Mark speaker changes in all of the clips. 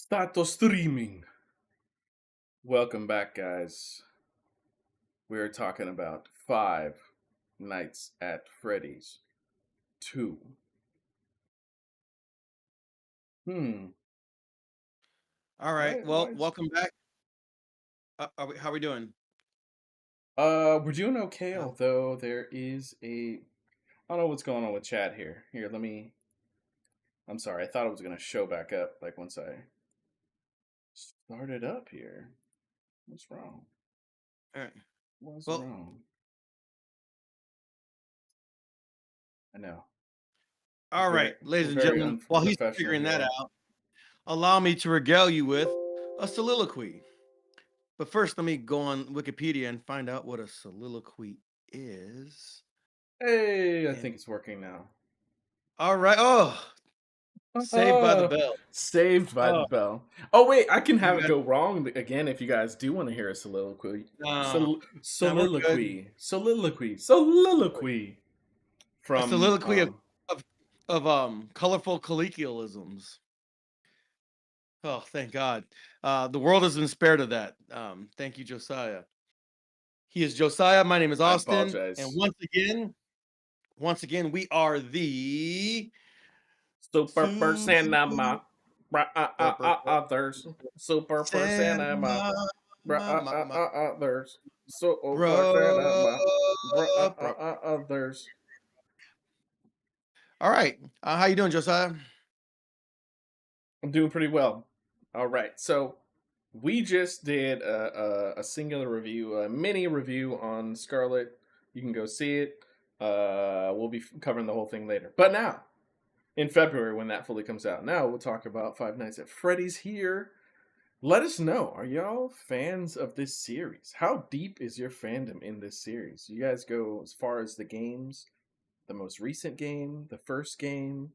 Speaker 1: Stato streaming. Welcome back, guys. We're talking about Five Nights at Freddy's 2. Hmm.
Speaker 2: All right.
Speaker 1: Why
Speaker 2: Well,
Speaker 1: is
Speaker 2: welcome back. How are we doing?
Speaker 1: we're doing okay,
Speaker 2: Uh,
Speaker 1: although there is I don't know what's going on with chat here. Here, I'm sorry, I thought it was gonna show back up like once I started up here. What's wrong?
Speaker 2: all right.
Speaker 1: What's
Speaker 2: Well,
Speaker 1: wrong? I know.
Speaker 2: all right,
Speaker 1: Very
Speaker 2: ladies
Speaker 1: we're
Speaker 2: and
Speaker 1: very
Speaker 2: gentlemen. While he's
Speaker 1: unprofessional
Speaker 2: figuring that
Speaker 1: here.
Speaker 2: out, allow me to regale you with a soliloquy. But first, let me go on Wikipedia and find out what a soliloquy is.
Speaker 1: Hey, I
Speaker 2: And
Speaker 1: think it's working now.
Speaker 2: all right. Oh, saved by the bell.
Speaker 1: Saved by the
Speaker 2: Oh,
Speaker 1: bell. Oh wait, I can have
Speaker 2: you
Speaker 1: it
Speaker 2: got
Speaker 1: go wrong again if you guys do want to hear a soliloquy.
Speaker 2: no. No, we're good.
Speaker 1: Soliloquy
Speaker 2: A
Speaker 1: from
Speaker 2: soliloquy of colorful colloquialisms. Oh, thank God. The world has been spared of that. Thank you, Josiah. He is Josiah. My name is
Speaker 1: I
Speaker 2: Austin, and
Speaker 1: apologize.
Speaker 2: once again, we are the
Speaker 1: Super
Speaker 2: Super
Speaker 1: person others. Super person
Speaker 2: Cinema
Speaker 1: others. Super
Speaker 2: Bro.
Speaker 1: cinema others.
Speaker 2: All right, how you doing, Josiah?
Speaker 1: I'm doing pretty well. All right, so we just did a singular review, a mini review on Scarlet. You can go see it. We'll be covering the whole thing later. But now, in February, when that fully comes out, now we'll talk about Five Nights at Freddy's here. Let us know. Are y'all fans of this series? How deep is your fandom in this series? You guys go as far as the games, the most recent game, the first game.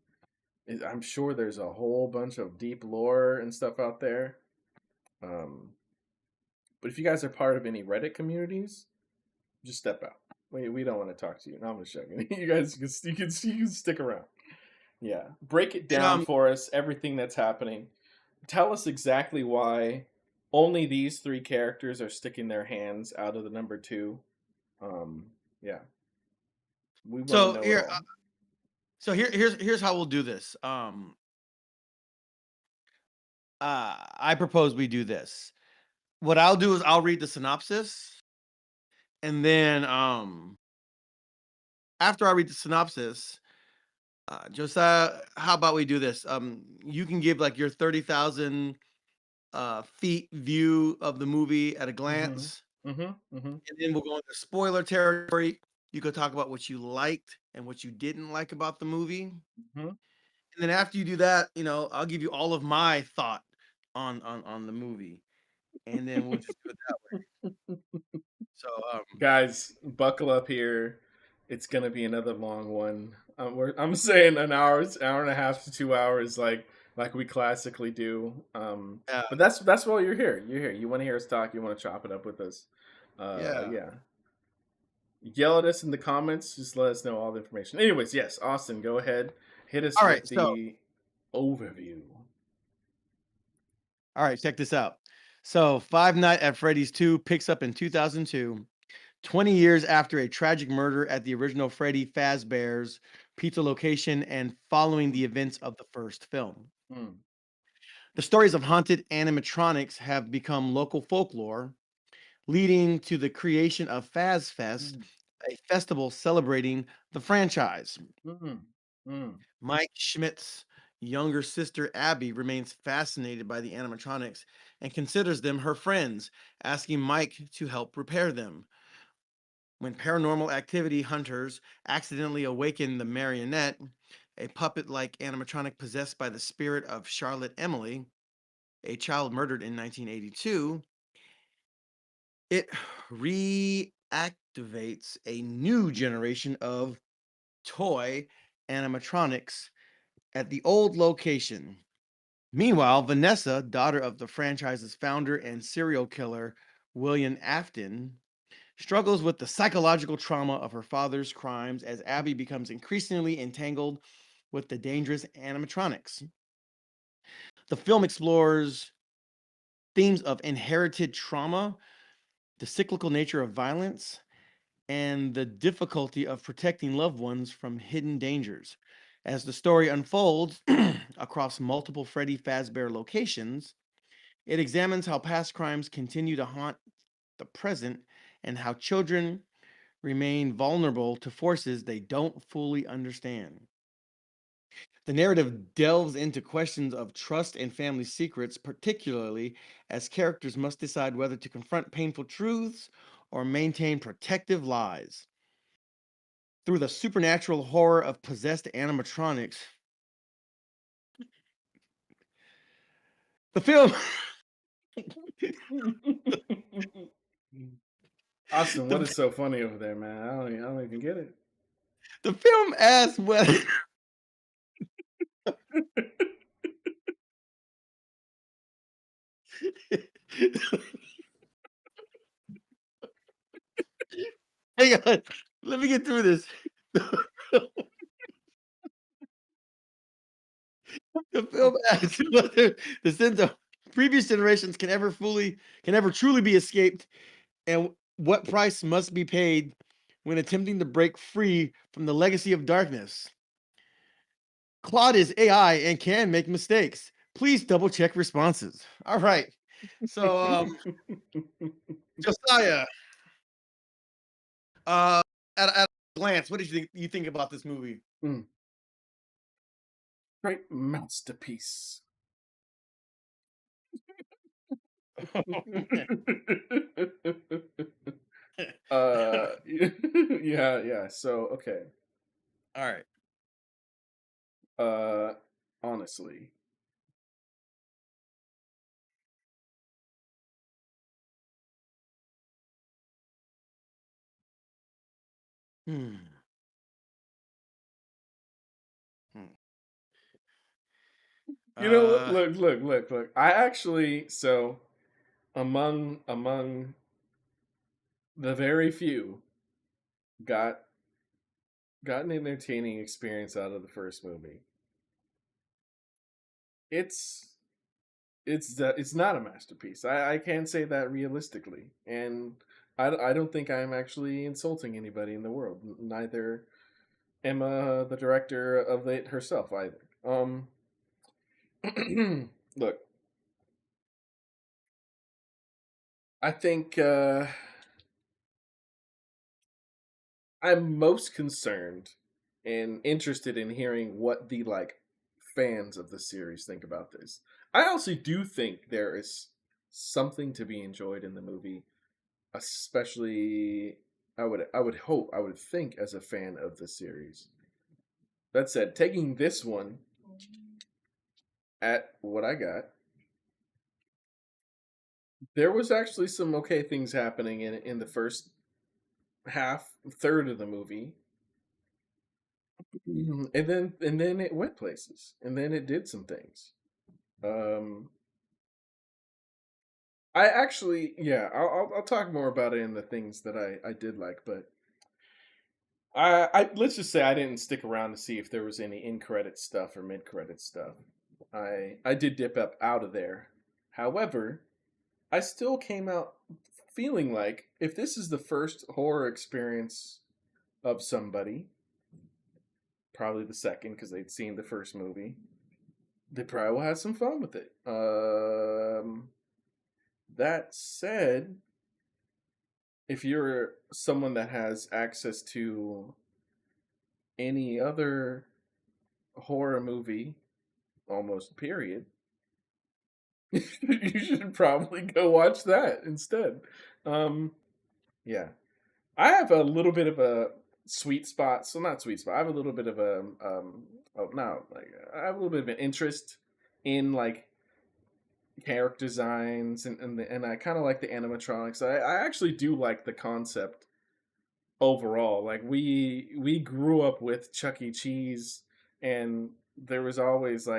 Speaker 1: I'm sure there's a whole bunch of deep lore and stuff out there. Um, but if you guys are part of any Reddit communities, just step out. We don't want to talk to you. No, I'm just joking. You guys you can stick around. Yeah, break it
Speaker 2: And
Speaker 1: down for us. Everything that's happening. Tell us exactly why only these three characters are sticking their hands out of the number two. Yeah, we want to
Speaker 2: so
Speaker 1: know it
Speaker 2: here,
Speaker 1: all.
Speaker 2: here's how we'll do this. I propose we do this. What I'll do is I'll read the synopsis, and then after I read the synopsis, Josiah, how about we do this? You can give like your 30,000 feet view of the movie at a
Speaker 1: Mm-hmm.
Speaker 2: glance,
Speaker 1: Mm-hmm. Mm-hmm.
Speaker 2: and then we'll go into spoiler territory. You could talk about what you liked and what you didn't like about the movie. And
Speaker 1: Mm-hmm.
Speaker 2: then after you do that, I'll give you all of my thought on the movie, and then we'll just do it that way. So
Speaker 1: Guys, buckle up here. It's gonna be another long one. I'm saying an hour and a half to 2 hours, like we classically do.
Speaker 2: yeah,
Speaker 1: But that's why you're here. You're here. You want to hear us talk. You want to chop it up with us.
Speaker 2: yeah.
Speaker 1: Yeah. Yell at us in the comments. Just let us know all the information. Anyways, yes, Austin, go ahead. Hit us
Speaker 2: All right,
Speaker 1: with
Speaker 2: so
Speaker 1: the overview.
Speaker 2: all right, check this out. So Five Nights at Freddy's 2 picks up in 2002, 20 years after a tragic murder at the original Freddy Fazbear's pizza location and following the events of the first film.
Speaker 1: Mm,
Speaker 2: The stories of haunted animatronics have become local folklore, leading to the creation of FazFest,
Speaker 1: mm,
Speaker 2: a festival celebrating the franchise.
Speaker 1: mm, mm,
Speaker 2: Mike Schmidt's younger sister Abby remains fascinated by the animatronics and considers them her friends, asking Mike to help repair them. When paranormal activity hunters accidentally awaken the marionette, a puppet like animatronic possessed by the spirit of Charlotte Emily, a child murdered in 1982, it reactivates a new generation of toy animatronics at the old location. Meanwhile, Vanessa, daughter of the franchise's founder and serial killer William Afton, struggles with the psychological trauma of her father's crimes as Abby becomes increasingly entangled with the dangerous animatronics. The film explores themes of inherited trauma, the cyclical nature of violence, and the difficulty of protecting loved ones from hidden dangers. As the story unfolds across multiple Freddy Fazbear locations, it examines how past crimes continue to haunt the present and how children remain vulnerable to forces they don't fully understand. The narrative delves into questions of trust and family secrets, particularly as characters must decide whether to confront painful truths or maintain protective lies. Through the supernatural horror of possessed animatronics, the film
Speaker 1: Austin, what
Speaker 2: the,
Speaker 1: is so funny over there, man? I don't even get it.
Speaker 2: the film asks whether hang on, let me get through this. The film asks whether the sins of previous generations can ever truly be escaped, and what price must be paid when attempting to break free from the legacy of darkness. Claude is AI and can make mistakes. Please double check responses. All right. So, Josiah, uh, at a glance, what did you think about this movie?
Speaker 1: Mm, great masterpiece. Yeah, yeah. So, okay.
Speaker 2: All right.
Speaker 1: Uh, honestly,
Speaker 2: Hmm. Hmm.
Speaker 1: you know what?
Speaker 2: Uh,
Speaker 1: Look. I actually so among the very few got got an entertaining experience out of the first movie. It's it's not a masterpiece. I can't say that realistically, and I don't think I'm actually insulting anybody in the world. Neither Emma, the director of it herself, either. Look, I think I'm most concerned and interested in hearing what the fans of the series think about this. I also do think there is something to be enjoyed in the movie, especially I would think as a fan of the series. That said, taking this one at what I got, there was actually some okay things happening in the first third of the movie. And then it went places, and then it did some things. Um, I actually, yeah, I'll talk more about it in the things that I did like, but I let's just say I didn't stick around to see if there was any in credit stuff or mid credit stuff. I did dip up out of there. However, I still came out feeling like if this is the first horror experience of somebody, probably the second because they'd seen the first movie, they probably will have some fun with it. That said, if you're someone that has access to any other horror movie, almost period, you should probably go watch that instead. Um, yeah, I have a little bit of a sweet spot. So not sweet spot. I have a little bit of a oh no, like I have a little bit of an interest in character designs and I kind of like the animatronics. I actually do like the concept overall. Like we grew up with Chuck E. Cheese, and there was always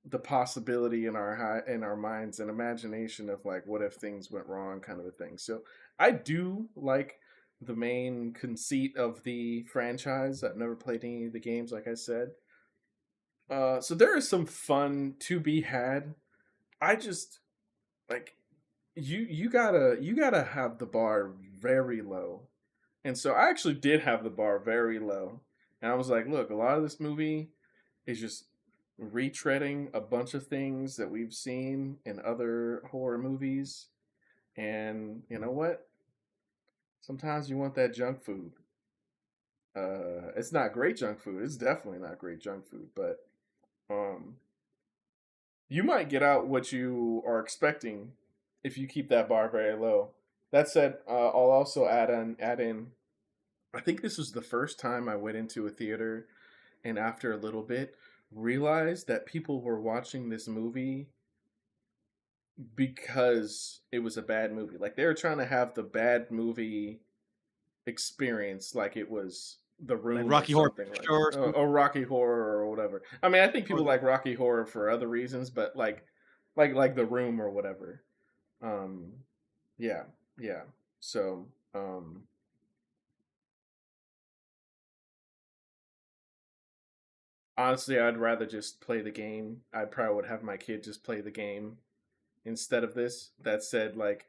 Speaker 1: the possibility in our minds and imagination of what if things went wrong, kind of a thing. So I do like the main conceit of the franchise. I've never played any of the games, like I said, So there is some fun to be had. I just like you gotta have the bar very low. And so I actually did have the bar very low. And I was like, look, a lot of this movie is just retreading a bunch of things that we've seen in other horror movies. And you know what? Sometimes you want that junk food. It's not great junk food. It's definitely not great junk food, but um, you might get out what you are expecting if you keep that bar very low. That said, I'll also add in. I think this was the first time I went into a theater, and after a little bit, realized that people were watching this movie because it was a bad movie. Like they were trying to have the bad movie experience, like it was The
Speaker 2: Like
Speaker 1: Room or
Speaker 2: Rocky Horror
Speaker 1: something,
Speaker 2: Picture
Speaker 1: like
Speaker 2: Show or something.
Speaker 1: or Rocky Horror or whatever. I mean, I think
Speaker 2: Or
Speaker 1: people like Rocky Horror for other reasons, but like The Room or whatever. Um, yeah, yeah. So, honestly, I'd rather just play the game. I probably would have my kid just play the game instead of this. That said, like,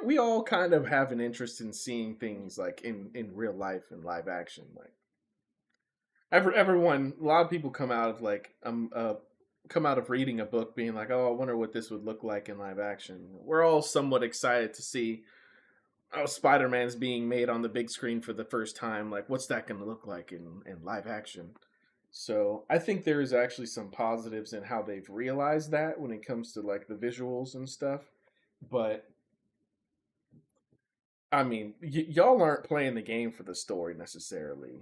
Speaker 1: we all kind of have an interest in seeing things like in real life and live action. Like everyone, a lot of people come out of reading a book being like, oh, I wonder what this would look like in live action. We're all somewhat excited to see, oh, Spider Man's being made on the big screen for the first time. Like, what's that going to look like in live action? So I think there is actually some positives in how they've realized that when it comes to like the visuals and stuff. But I mean, y'all aren't playing the game for the story necessarily.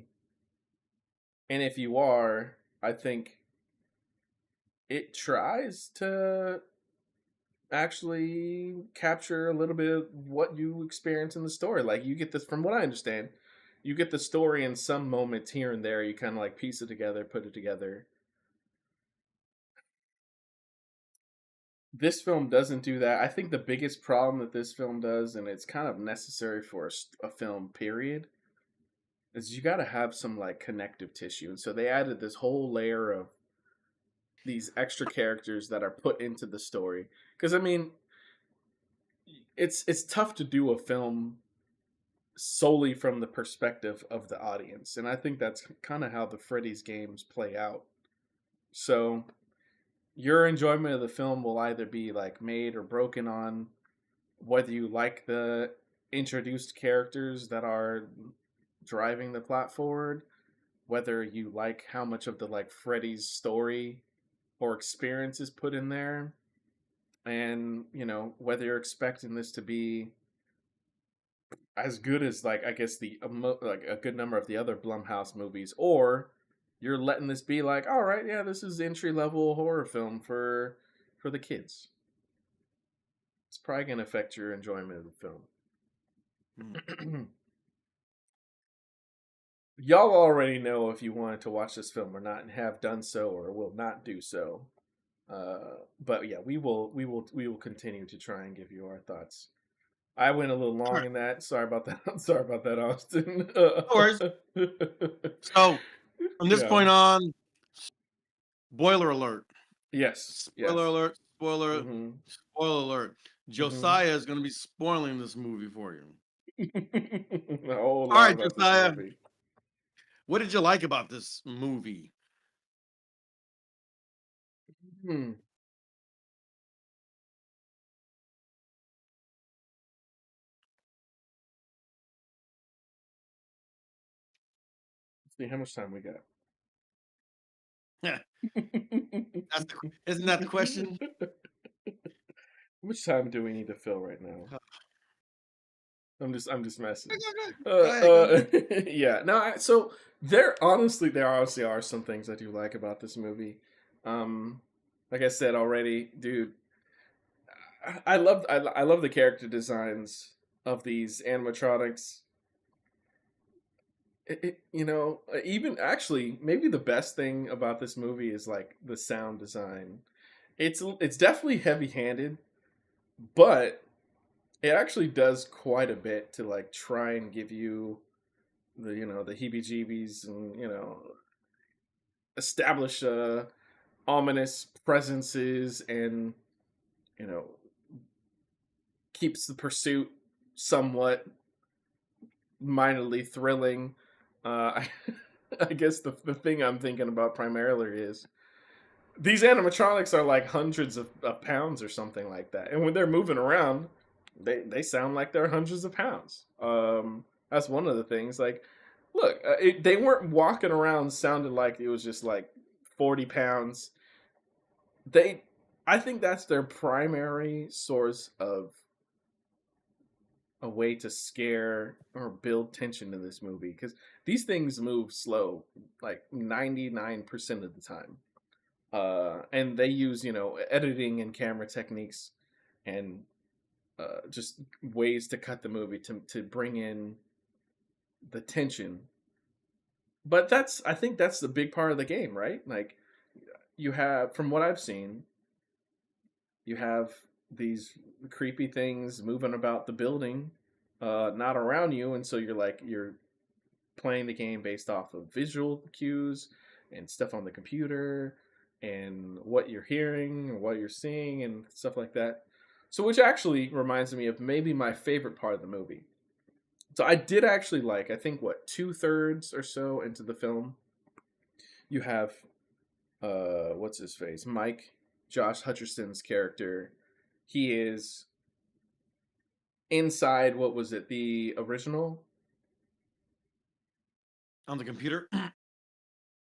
Speaker 1: And if you are, I think it tries to actually capture a little bit of what you experience in the story. Like you get this, from what I understand, you get the story in some moments here and there. You kind of like piece it together, put it together. This film doesn't do that. I think the biggest problem that this film does, and it's kind of necessary for a film, period, is you got to have some like connective tissue. And so they added this whole layer of these extra characters that are put into the story. Because I mean, it's tough to do a film solely from the perspective of the audience, and I think that's kind of how the Freddy's games play out. So your enjoyment of the film will either be like made or broken on whether you like the introduced characters that are driving the plot forward, whether you like how much of the like Freddy's story or experience is put in there, and whether you're expecting this to be as good as like I guess like a good number of the other Blumhouse movies, or you're letting this be like, all right, yeah, this is entry level horror film for the kids. It's probably gonna affect your enjoyment of the
Speaker 2: Hmm.
Speaker 1: film. Y'all already know if you wanted to watch this film or not, and have done so or will not do so. But yeah, we will continue to try and give you our thoughts. I went a little
Speaker 2: All
Speaker 1: long
Speaker 2: right.
Speaker 1: in that. Sorry about that. I'm sorry about that, Austin.
Speaker 2: No worries. So from this
Speaker 1: Yeah.
Speaker 2: point on, spoiler alert.
Speaker 1: Yes.
Speaker 2: Spoiler
Speaker 1: Yes.
Speaker 2: alert. Spoiler.
Speaker 1: Mm-hmm.
Speaker 2: Spoiler alert.
Speaker 1: Mm-hmm.
Speaker 2: Josiah is going to be spoiling this movie for you.
Speaker 1: A whole
Speaker 2: All
Speaker 1: lot
Speaker 2: right,
Speaker 1: about this
Speaker 2: Josiah.
Speaker 1: movie.
Speaker 2: What did you like about this movie?
Speaker 1: Hmm. Let's see how much time we got.
Speaker 2: That's
Speaker 1: How
Speaker 2: the, isn't that the question?
Speaker 1: much time do we need to fill right now? I'm just
Speaker 2: Go,
Speaker 1: messing.
Speaker 2: go, go. Go ahead. Go ahead.
Speaker 1: Yeah. No. So there honestly are some things I do like about this movie. Um, like I said already, dude, I love the character designs of these animatronics. Even actually, maybe the best thing about this movie is like the sound design. It's definitely heavy handed, but it actually does quite a bit to like try and give you the heebie-jeebies, and establish ominous presences and you know keeps the pursuit somewhat minorly thrilling. I, I guess the thing I'm thinking about primarily is these animatronics are like hundreds of pounds or something like that, and when they're moving around, they sound like they're hundreds of pounds. That's one of the things. Like, look, they weren't walking around sounding like it was just like 40 pounds. They, I think that's their primary source of a way to scare or build tension in this movie because these things move slow like 99% of the time, and they use editing and camera techniques and just ways to cut the movie to bring in the tension. But I think that's the big part of the game, right? Like, you have, from what I've seen, you have these creepy things moving about the building, not around you, and so you're playing the game based off of visual cues and stuff on the computer and what you're hearing and what you're seeing and stuff like that. So, which actually reminds me of maybe my favorite part of the movie. So, I did actually like, I think, what, 2/3 or so into the film, you have, what's his face? Mike, Josh Hutcherson's character. He is inside, what was it, the original.
Speaker 2: On the computer.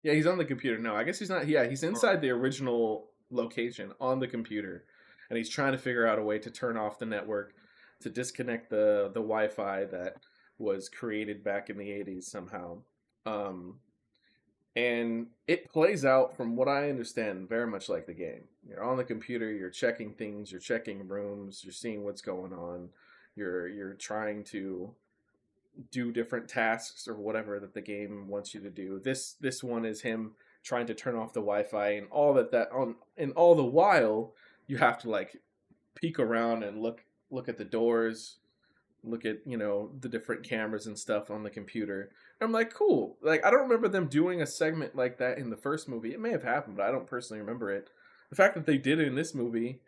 Speaker 1: Yeah, he's on the computer. No, I guess he's not. Yeah, he's
Speaker 2: Or-
Speaker 1: inside the original location on the computer, and he's trying to figure out a way to turn off the network, to disconnect the Wi-Fi that was created back in the '80s somehow. Um, and it plays out, from what I understand, very much like the game. You're on the computer, you're checking things, you're checking rooms, you're seeing what's going on, you're trying to do different tasks or whatever that the game wants you to do. This one is him trying to turn off the Wi-Fi, and all the while you have to like peek around and look at the doors, look at the different cameras and stuff on the computer. And I'm like, cool. Like, I don't remember them doing a segment like that in the first movie. It may have happened, but I don't personally remember it. The fact that they did it in this movie,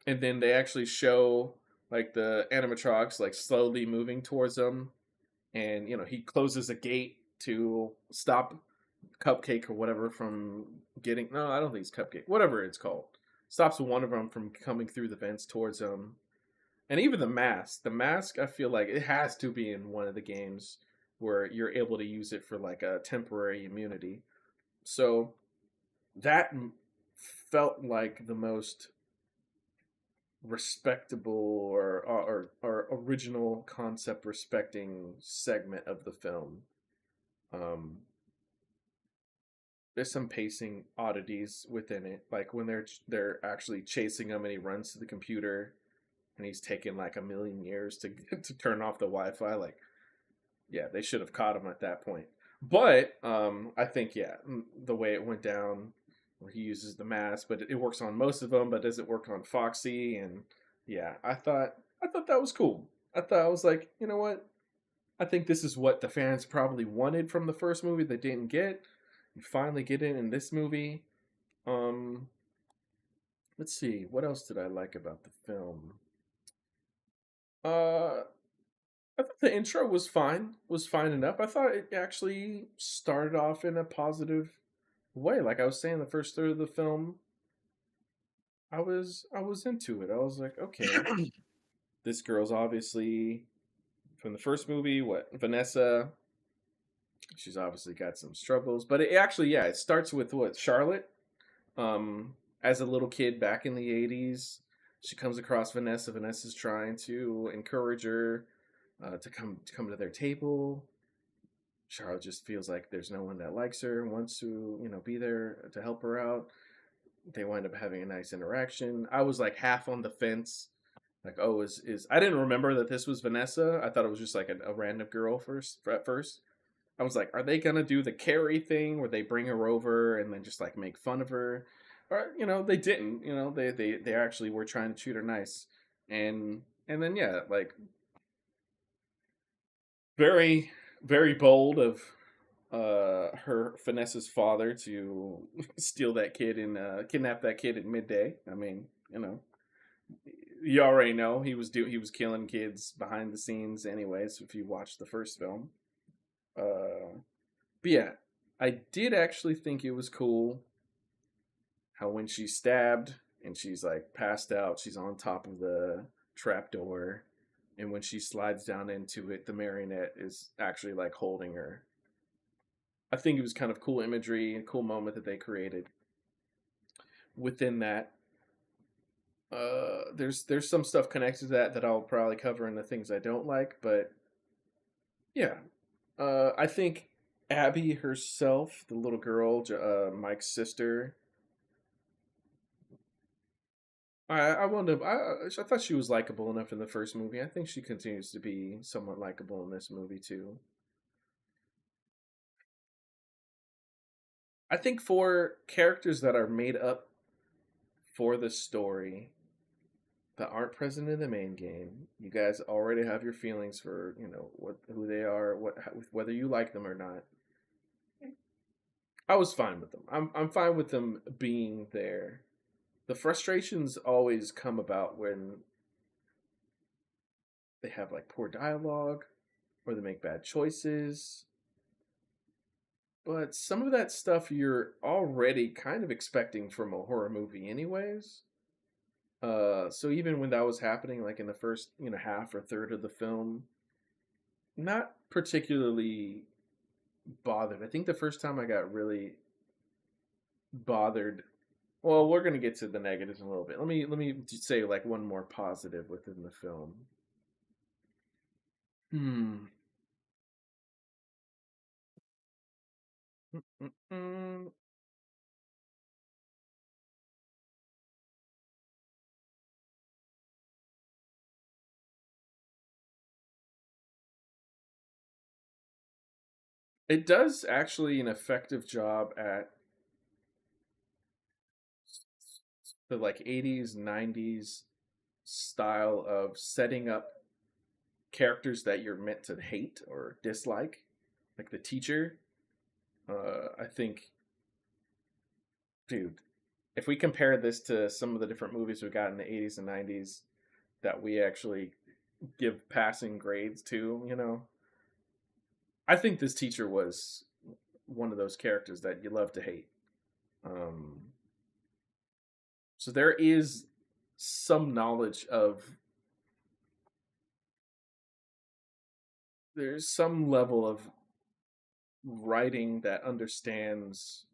Speaker 1: and then they actually show like the animatronics like slowly moving towards them, and he closes a gate to stop Cupcake or whatever from getting, no, I don't think it's Cupcake, whatever it's called, stops one of them from coming through the vents towards him. And even the mask, I feel like it has to be in one of the games where you're able to use it for like a temporary immunity. So that felt like the most respectable or original concept respecting segment of the film. Um, there's some pacing oddities within it, like when they're actually chasing him and he runs to the computer and he's taken like a million years to to turn off the Wi-Fi. Like, yeah, they should have caught him at that point. But I think, yeah, the way it went down, where he uses the mask, but it works on most of them, but does it work on Foxy? And yeah, I thought that was cool. I was like, you know what? I think this is what the fans probably wanted from the first movie they didn't get. You finally get it in this movie. Um, let's see, what else did I like about the film? Uh, I thought the intro was fine enough. I thought it actually started off in a positive way. Like I was saying, the first third of the film, I was into it. I was like, okay, this girl's obviously from the first movie. What, Vanessa? She's obviously got some struggles, but it actually, yeah, it starts with what, Charlotte. As a little kid back in the '80s, she comes across Vanessa. Vanessa's trying to encourage her to come to their table. Charlotte just feels like there's no one that likes her and wants to, be there to help her out. They wind up having a nice interaction. I was like half on the fence, like, oh, is I didn't remember that this was Vanessa. I thought it was just like a random girl at first. I was like, are they gonna do the Carrie thing where they bring her over and then just like make fun of her? Or they didn't. They actually were trying to treat her nice, and then, yeah, like, very very bold of her finesse's father to steal that kid and kidnap that kid at midday. I mean, you know, you already know he was killing kids behind the scenes anyways if you watched the first film. But yeah, I did actually think it was cool how when she's stabbed and she's like passed out, she's on top of the trapdoor, and when she slides down into it, the marionette is actually like holding her. I think it was kind of cool imagery and cool moment that they created within that. There's some stuff connected to that that I'll probably cover in the things I don't like, but yeah, I think Abby herself, the little girl, Mike's sister, I wonder. I thought she was likable enough in the first movie. I think she continues to be somewhat likable in this movie too. I think for characters that are made up for the story that aren't present in the main game, you guys already have your feelings for what who they are, whether you like them or not. I was fine with them. I'm fine with them being there. The frustrations always come about when they have like poor dialogue or they make bad choices. But some of that stuff you're already kind of expecting from a horror movie anyways. So even when that was happening like in the first, half or third of the film, not particularly bothered. I think the first time I got really bothered, well, we're going to get to the negatives in a little bit. Let me just say like one more positive within the film. Hmm. Mm-mm-mm. It does actually an effective job at the like 80s, 90s style of setting up characters that you're meant to hate or dislike, like the teacher. I think, dude, if we compare this to some of the different movies we got in the 80s and 90s that we actually give passing grades to, I think this teacher was one of those characters that you love to hate. Um, so there is some knowledge of, there's some level of writing that understands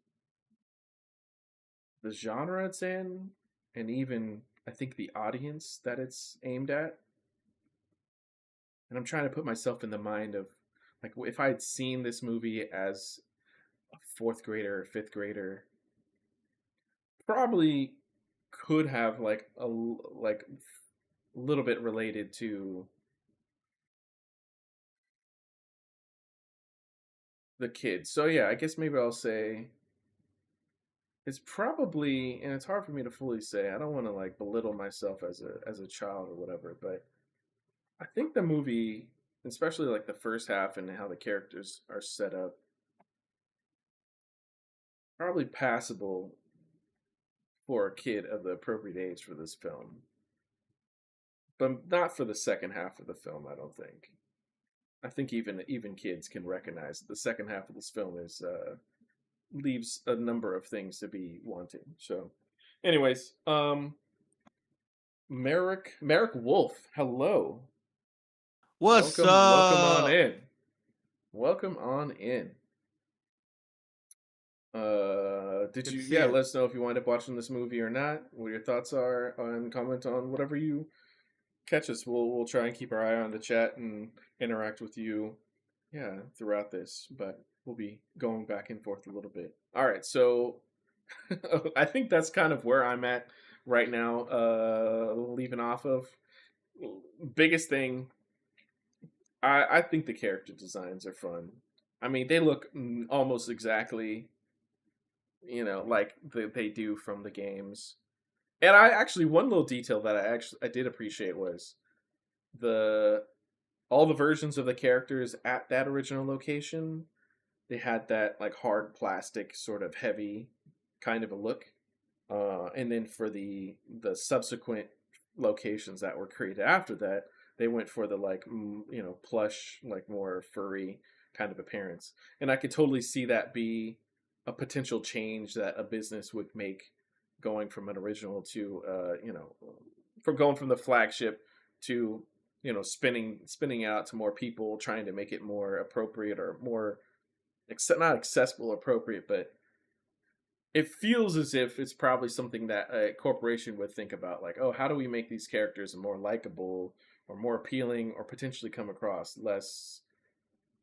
Speaker 1: the genre it's in, and even I think the audience that it's aimed at. And I'm trying to put myself in the mind of like if I had seen this movie as a fourth grader or fifth grader, probably could have like a little bit related to the kids. So yeah, I guess maybe I'll say it's probably, and it's hard for me to fully say. I don't want to like belittle myself as a child or whatever, but I think the movie, especially like the first half and how the characters are set up, probably passable for a kid of the appropriate age for this film, but not for the second half of the film. I don't think. I think even kids can recognize that the second half of this film is leaves a number of things to be wanting. So, anyways, Merrick Wolf, hello,
Speaker 2: What's
Speaker 1: welcome on
Speaker 2: up?
Speaker 1: in, welcome on in. Did
Speaker 2: Good to
Speaker 1: you?
Speaker 2: see
Speaker 1: Yeah,
Speaker 2: you.
Speaker 1: let us know if you wind up watching this movie or not. What your thoughts are, and comment on whatever you catch us. We'll try and keep our eye on the chat and interact with you, yeah, throughout this. But we'll be going back and forth a little bit. All right, so I think that's kind of where I'm at right now. Leaving off of biggest thing, I think the character designs are fun. I mean, they look almost exactly, like they do from the games. And I actually one little detail that I did appreciate was the all the versions of the characters at that original location. they had that like hard plastic sort of heavy kind of a look. And then for the subsequent locations that were created after that, they went for the like plush, like more furry kind of appearance. And I could totally see that be a potential change that a business would make, going from an original to from going from the flagship to spinning out to more people, trying to make it more appropriate or more not accessible, appropriate, but it feels as if it's probably something that a corporation would think about, like, oh, how do we make these characters more likable or more appealing or potentially come across less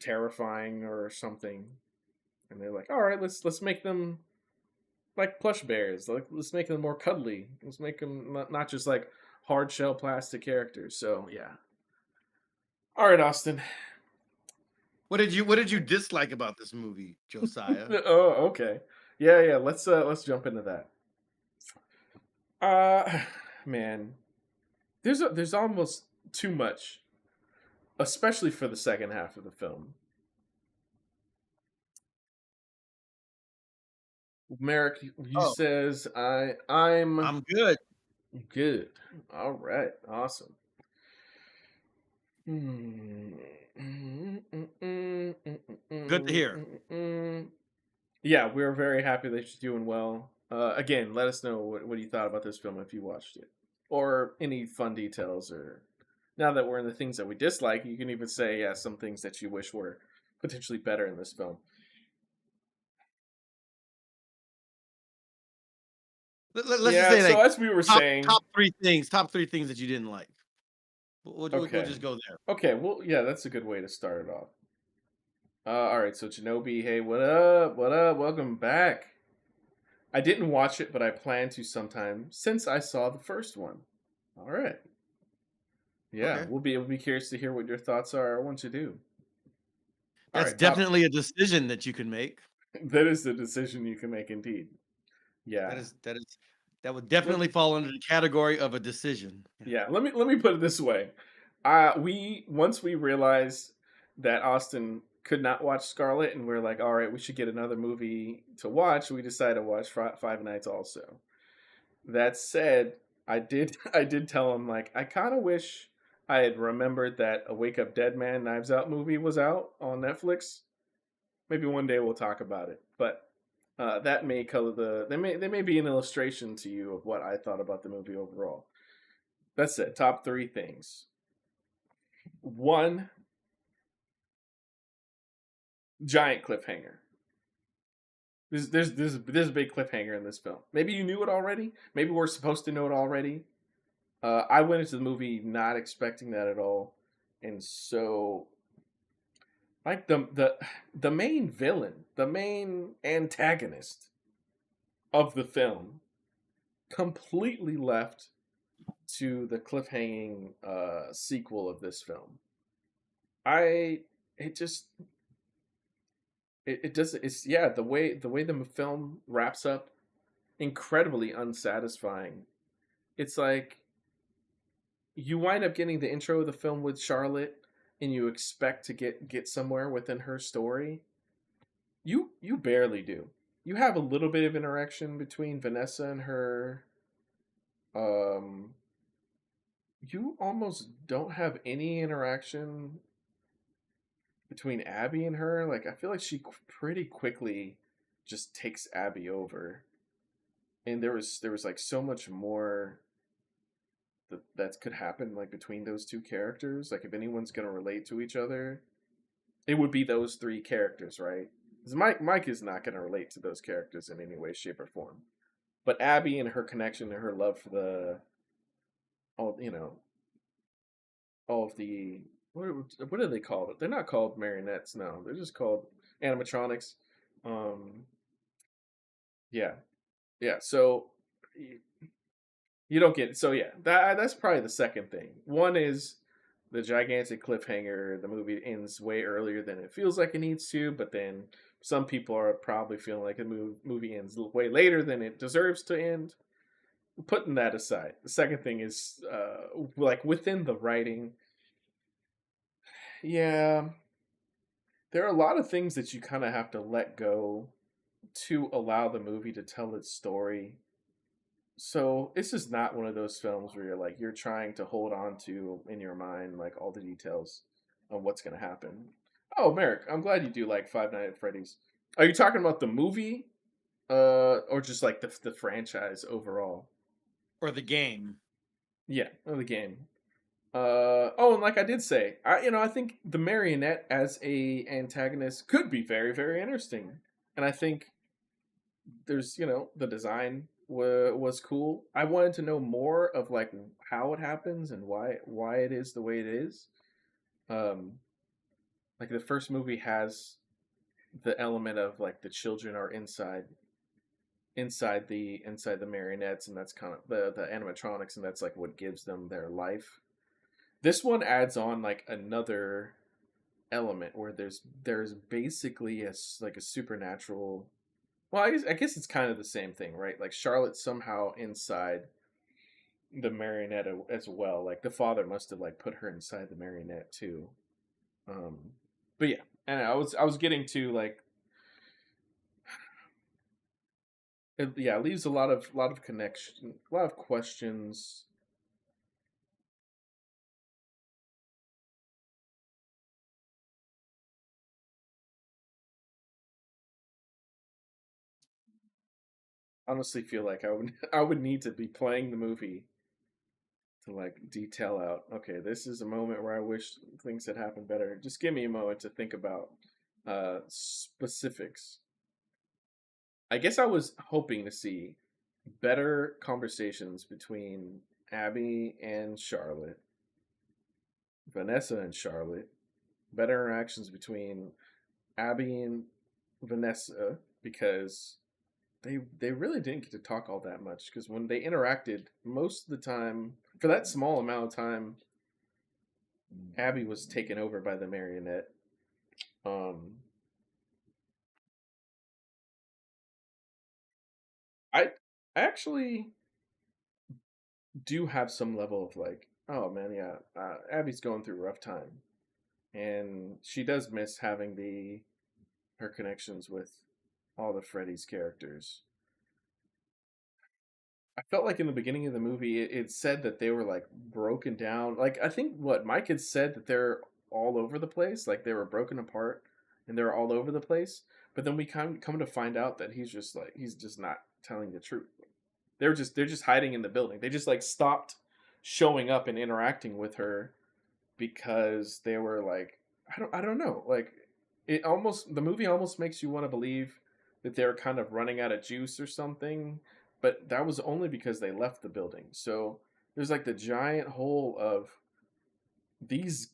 Speaker 1: terrifying or something. And they're like, all right, let's make them like plush bears, like let's make them more cuddly, let's make them not just like hard shell plastic characters. So yeah. All right, Austin.
Speaker 2: What did you dislike about this movie, Josiah?
Speaker 1: Oh, okay. Yeah, let's jump into that. uh Man, there's almost too much, especially for the second half of the film. Merrick, you
Speaker 2: Oh,
Speaker 1: says I'm
Speaker 2: I'm good.
Speaker 1: good. All right, awesome. Hmm.
Speaker 2: Good to hear.
Speaker 1: Yeah, we're very happy that you're doing well. Again, let us know what you thought about this film if you watched it, or any fun details. Or now that we're in the things that we dislike, you can even say, yeah, some things that you wish were potentially better in this film.
Speaker 2: Let's just
Speaker 1: Yeah.
Speaker 2: say
Speaker 1: So
Speaker 2: like
Speaker 1: as we were saying,
Speaker 2: top three things that you didn't like. We'll
Speaker 1: okay,
Speaker 2: just go there.
Speaker 1: okay, well, yeah, that's a good way to start it off. All right, so Shinobi, hey, what up? What up? Welcome back. I didn't watch it, but I plan to sometime since I saw the first one. All right. Yeah,
Speaker 2: Okay.
Speaker 1: we'll be curious to hear what your thoughts are once you do. All
Speaker 2: That's
Speaker 1: right, top.
Speaker 2: definitely a decision that you can make.
Speaker 1: That is the decision you can make, indeed.
Speaker 2: That
Speaker 1: Yeah.
Speaker 2: is that is that would
Speaker 1: Let,
Speaker 2: definitely fall under the category of a decision. Yeah.
Speaker 1: yeah. Let me put it this way. We once we realized that Austin could not watch Scarlet, and we're like, all right, we should get another movie to watch. We decided to watch Five Nights also. That said, I did tell him, like, I kind of wish I had remembered that a Wake Up Dead Man Knives Out movie was out on Netflix. Maybe one day we'll talk about it, but that may color they may be an illustration to you of what I thought about the movie overall. That's it. Top three things. One, giant cliffhanger. There's a big cliffhanger in this film. Maybe you knew it already. Maybe we're supposed to know it already. I went into the movie not expecting that at all, and so like the main villain, the main antagonist of the film, completely left to the cliffhanging sequel of this film. I it just it does it's yeah the way the film wraps up, incredibly unsatisfying. It's like you wind up getting the intro of the film with Charlotte, and you expect to get somewhere within her story. You barely do. You have a little bit of interaction between Vanessa and her. Um, you almost don't have any interaction between Abby and her. Like I feel like she pretty quickly just takes Abby over, and there was like so much more that could happen like between those two characters. Like if anyone's gonna relate to each other, it would be those three characters, right? Because Mike is not gonna relate to those characters in any way, shape, or form. But Abby and her connection and her love for the all all of the what are they called? They're not called marionettes. No, they're just called animatronics. Um, yeah, yeah. So you don't get it. So yeah, that's probably the second thing. One is the gigantic cliffhanger. The movie ends way earlier than it feels like it needs to, but then some people are probably feeling like the movie ends way later than it deserves to end. Putting that aside, the second thing is like within the writing. Yeah, there are a lot of things that you kind of have to let go to allow the movie to tell its story. So this is not one of those films where you're trying to hold on to in your mind like all the details of what's going to happen. Oh, Merrick, I'm glad you do like Five Nights at Freddy's. Are you talking about the movie, or just like the franchise overall?
Speaker 2: or the game.
Speaker 1: Yeah, or the game. Oh, and like I did say, I think the marionette as a antagonist could be very very interesting, and I think there's the design was cool. I wanted to know more of like how it happens and why it is the way it is. Um, like the first movie has the element of like the children are inside the marionettes, and that's kind of the animatronics, and that's like what gives them their life. This one adds on like another element where there's basically like a supernatural. Well, I guess it's kind of the same thing, right? Like Charlotte's somehow inside the marionette as well. Like the father must have like put her inside the marionette too. Um, but yeah, and I was getting to like yeah, it leaves a lot of connection, a lot of questions. Honestly, feel like I would need to be playing the movie to like detail out. Okay, this is a moment where I wish things had happened better. Just give me a moment to think about specifics. I guess I was hoping to see better conversations between Abby and Charlotte, Vanessa and Charlotte, better interactions between Abby and Vanessa, because they really didn't get to talk all that much, because when they interacted most of the time for that small amount of time, Abby was taken over by the marionette. um I actually do have some level of like, oh man, yeah, Abby's going through a rough time, and she does miss having the her connections with all the Freddy's characters. I felt like in the beginning of the movie, it said that they were like broken down. Like I think what Mike had said, that they're all over the place, like they were broken apart and they're all over the place. But then we come to find out that he's just not telling the truth. They're just hiding in the building. They just like stopped showing up and interacting with her because they were like, I don't know, like the movie almost makes you want to believe that they're kind of running out of juice or something, but that was only because they left the building. So there's like the giant hole of these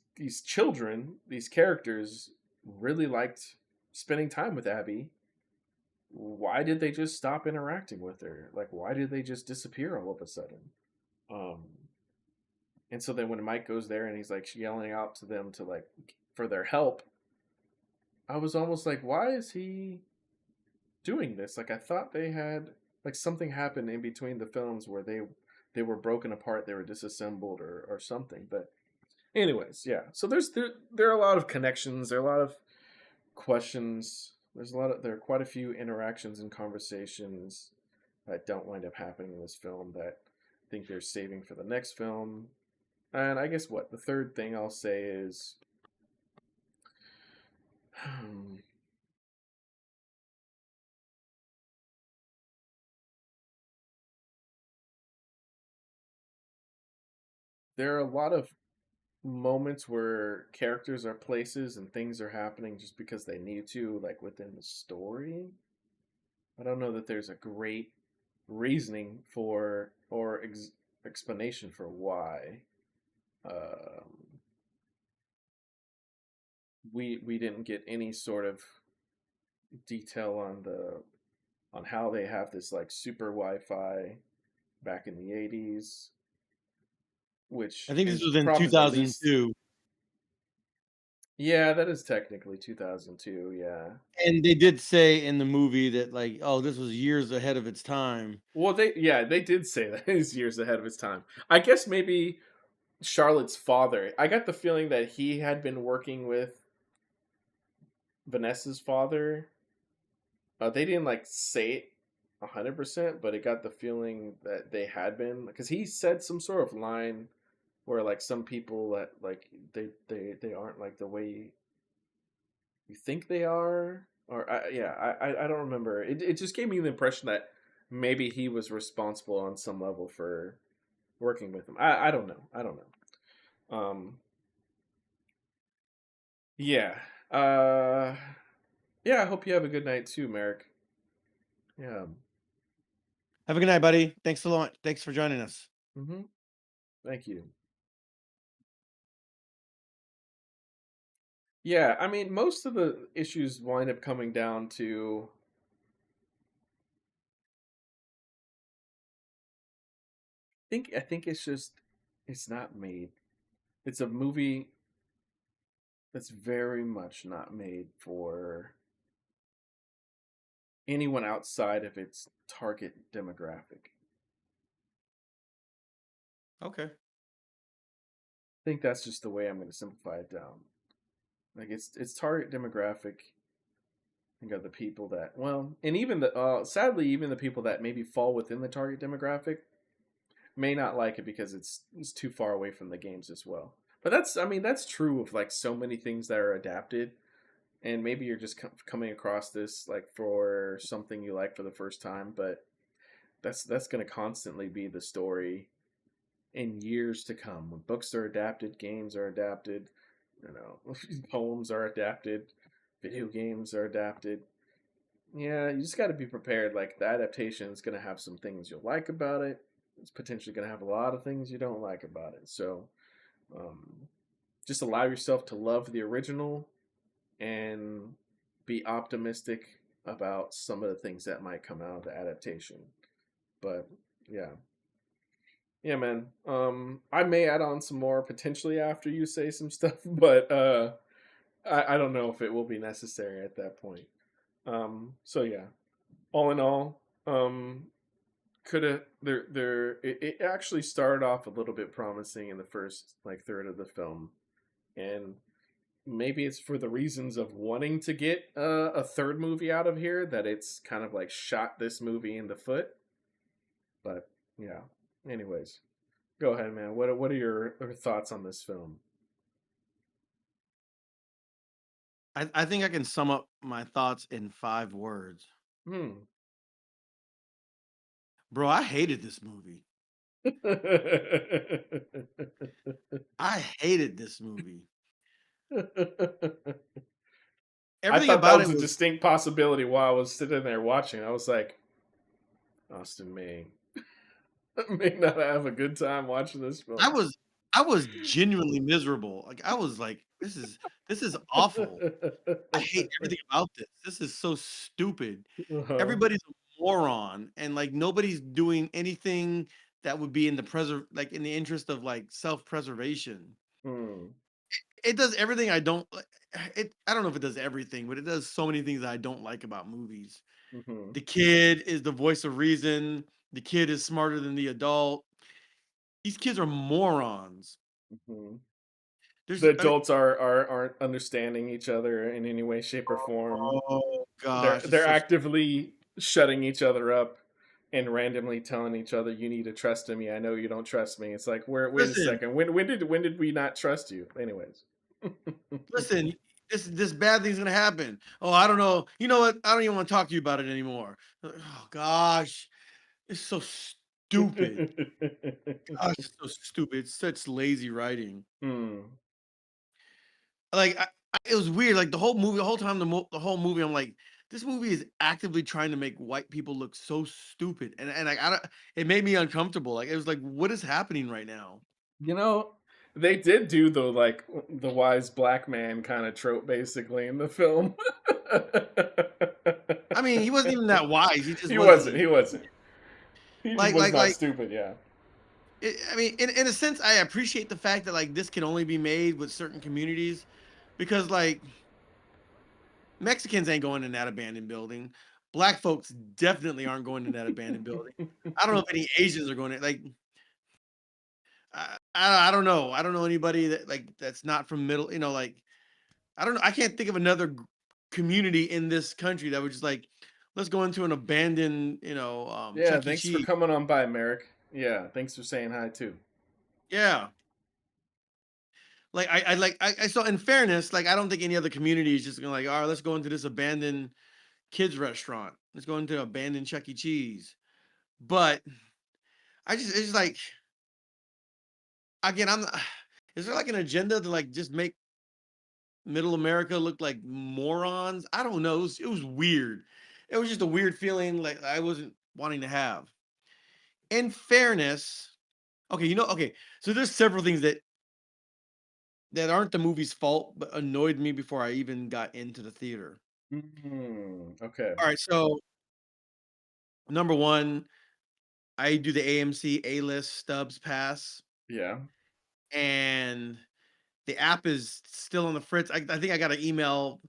Speaker 1: children, these characters really liked spending time with Abby. Why did they just stop interacting with her? Like why did they just disappear all of a sudden? Um and so then when Mike goes there and he's like yelling out to them to like for their help, I was almost like, why is he doing this? Like I thought they had like something happened in between the films where they were broken apart, they were disassembled or something. But anyways, yeah. So there are a lot of connections, there are a lot of questions. There are quite a few interactions and conversations that don't wind up happening in this film that I think they're saving for the next film. And I guess what the third thing I'll say is, there are a lot of moments where characters are places and things are happening just because they need to, like within the story. I don't know that there's a great reasoning for or explanation for why um, we didn't get any sort of detail on how they have this like super Wi-Fi back in the 80s,
Speaker 2: I
Speaker 1: which
Speaker 2: think this
Speaker 1: and
Speaker 2: was in
Speaker 1: probably the least.
Speaker 2: 2002,
Speaker 1: Yeah, that is technically 2002. Yeah.
Speaker 2: and they did say in the movie that, like, oh, this was years ahead of its time.
Speaker 1: Well, they did say that he's years ahead of his time. I guess maybe Charlotte's father. I got the feeling that he had been working with Vanessa's father. They didn't like say it 100%, but it got the feeling that they had been because he said some sort of line where like some people that like they aren't like the way you think they are, or yeah, I don't remember. It just gave me the impression that maybe he was responsible on some level for working with him. I don't know. I don't know. Yeah. Uh, yeah. I hope you have a good night too, Merrick. Yeah.
Speaker 2: Have a good night, buddy. Thanks a lot. Thanks for joining us.
Speaker 1: Hmm. Thank you. Yeah, I mean, most of the issues wind up coming down to I think it's just it's not made. It's a movie that's very much not made for anyone outside of its target demographic.
Speaker 2: Okay.
Speaker 1: I think that's just the way I'm going to simplify it down. Like its target demographic. Think of the people that well, and even the sadly, even the people that maybe fall within the target demographic may not like it because it's too far away from the games as well. But that's I mean that's true of like so many things that are adapted, and maybe you're just coming across this like for something you like for the first time, but that's going to constantly be the story in years to come. When books are adapted, games are adapted, you know, poems are adapted, video games are adapted. Yeah, you just got to be prepared. Like the adaptation is going to have some things you'll like about it. It's potentially going to have a lot of things you don't like about it. So um, just allow yourself to love the original and be optimistic about some of the things that might come out of the adaptation. But yeah, yeah, man. I may add on some more potentially after you say some stuff, but I don't know if it will be necessary at that point. So yeah, all in all, could have it actually started off a little bit promising in the first like third of the film, and maybe it's for the reasons of wanting to get a third movie out of here that it's kind of like shot this movie in the foot. But yeah, anyways, go ahead, man. What are your thoughts on this film?
Speaker 2: I think I can sum up my thoughts in 5 words.
Speaker 1: Hmm.
Speaker 2: Bro, I hated this movie. I hated this movie.
Speaker 1: I
Speaker 2: Everything
Speaker 1: thought that
Speaker 2: about
Speaker 1: was
Speaker 2: it
Speaker 1: a
Speaker 2: was
Speaker 1: distinct possibility while I was sitting there watching. I was like, Austin may not have a good time watching this
Speaker 2: I
Speaker 1: film.
Speaker 2: was I was genuinely miserable. Like I was like, this is awful. I hate everything about this. This is so stupid.
Speaker 1: Uh-huh.
Speaker 2: Everybody's a moron and like nobody's doing anything that would be in the like in the interest of like self-preservation.
Speaker 1: Hmm.
Speaker 2: It does everything I don't like. I don't know if it does everything, but it does so many things that I don't like about movies.
Speaker 1: Hmm.
Speaker 2: The kid is the voice of reason. The kid is smarter than the adult. These kids are morons.
Speaker 1: Hmm.
Speaker 2: There's
Speaker 1: The
Speaker 2: I mean,
Speaker 1: adults aren't understanding each other in any way, shape, or form.
Speaker 2: oh
Speaker 1: They're
Speaker 2: gosh, it's
Speaker 1: they're
Speaker 2: so
Speaker 1: actively shutting each other up and randomly telling each other, "You need to trust me. I know you don't trust me." It's like, where? Wait a
Speaker 2: listen,
Speaker 1: second. When did we not trust you? Anyways.
Speaker 2: listen, this bad thing's gonna happen. Oh, I don't know. You know what? I don't even want to talk to you about it anymore. Oh gosh, it's so stupid. Gosh, it's so stupid. It's such lazy writing.
Speaker 1: Hmm.
Speaker 2: Like it was weird. Like the whole time the whole movie, I'm like, this movie is actively trying to make white people look so stupid, and like I don't. It made me uncomfortable. Like it was like, what is happening right now?
Speaker 1: You know, they did do the like the wise black man kind of trope basically in the film.
Speaker 2: I mean, he wasn't even that wise. He just
Speaker 1: He wasn't.
Speaker 2: wasn't
Speaker 1: He wasn't. He
Speaker 2: like
Speaker 1: was
Speaker 2: like
Speaker 1: not
Speaker 2: like.
Speaker 1: stupid. Yeah.
Speaker 2: I mean, in a sense, I appreciate the fact that like this can only be made with certain communities, because like Mexicans ain't going in that abandoned building. Black folks definitely aren't going in that abandoned building. I don't know if any Asians are going to like. I don't know. I don't know anybody that like that's not from middle. Like I don't know. I can't think of another. community in this country that was just like, let's go into an abandoned,
Speaker 1: Yeah,
Speaker 2: Chuck E.
Speaker 1: thanks for
Speaker 2: Cheese.
Speaker 1: coming on by, Merrick. Yeah, thanks for saying hi too.
Speaker 2: Yeah. Like I so in fairness, like I don't think any other community is just gonna like, all right, let's go into this abandoned kids restaurant. Let's go into abandoned Chuck E. Cheese. But it's just like again, I'm not, is there like an agenda to like just make middle America look like morons? I don't know. It was weird. It was just a weird feeling like I wasn't wanting to have. In fairness, okay, okay. So there's several things that aren't the movie's fault, but annoyed me before I even got into the theater.
Speaker 1: Okay.
Speaker 2: All right, so number one, I do the AMC A-list stubs pass,
Speaker 1: Yeah.
Speaker 2: and the app is still on the fritz. I think I got to email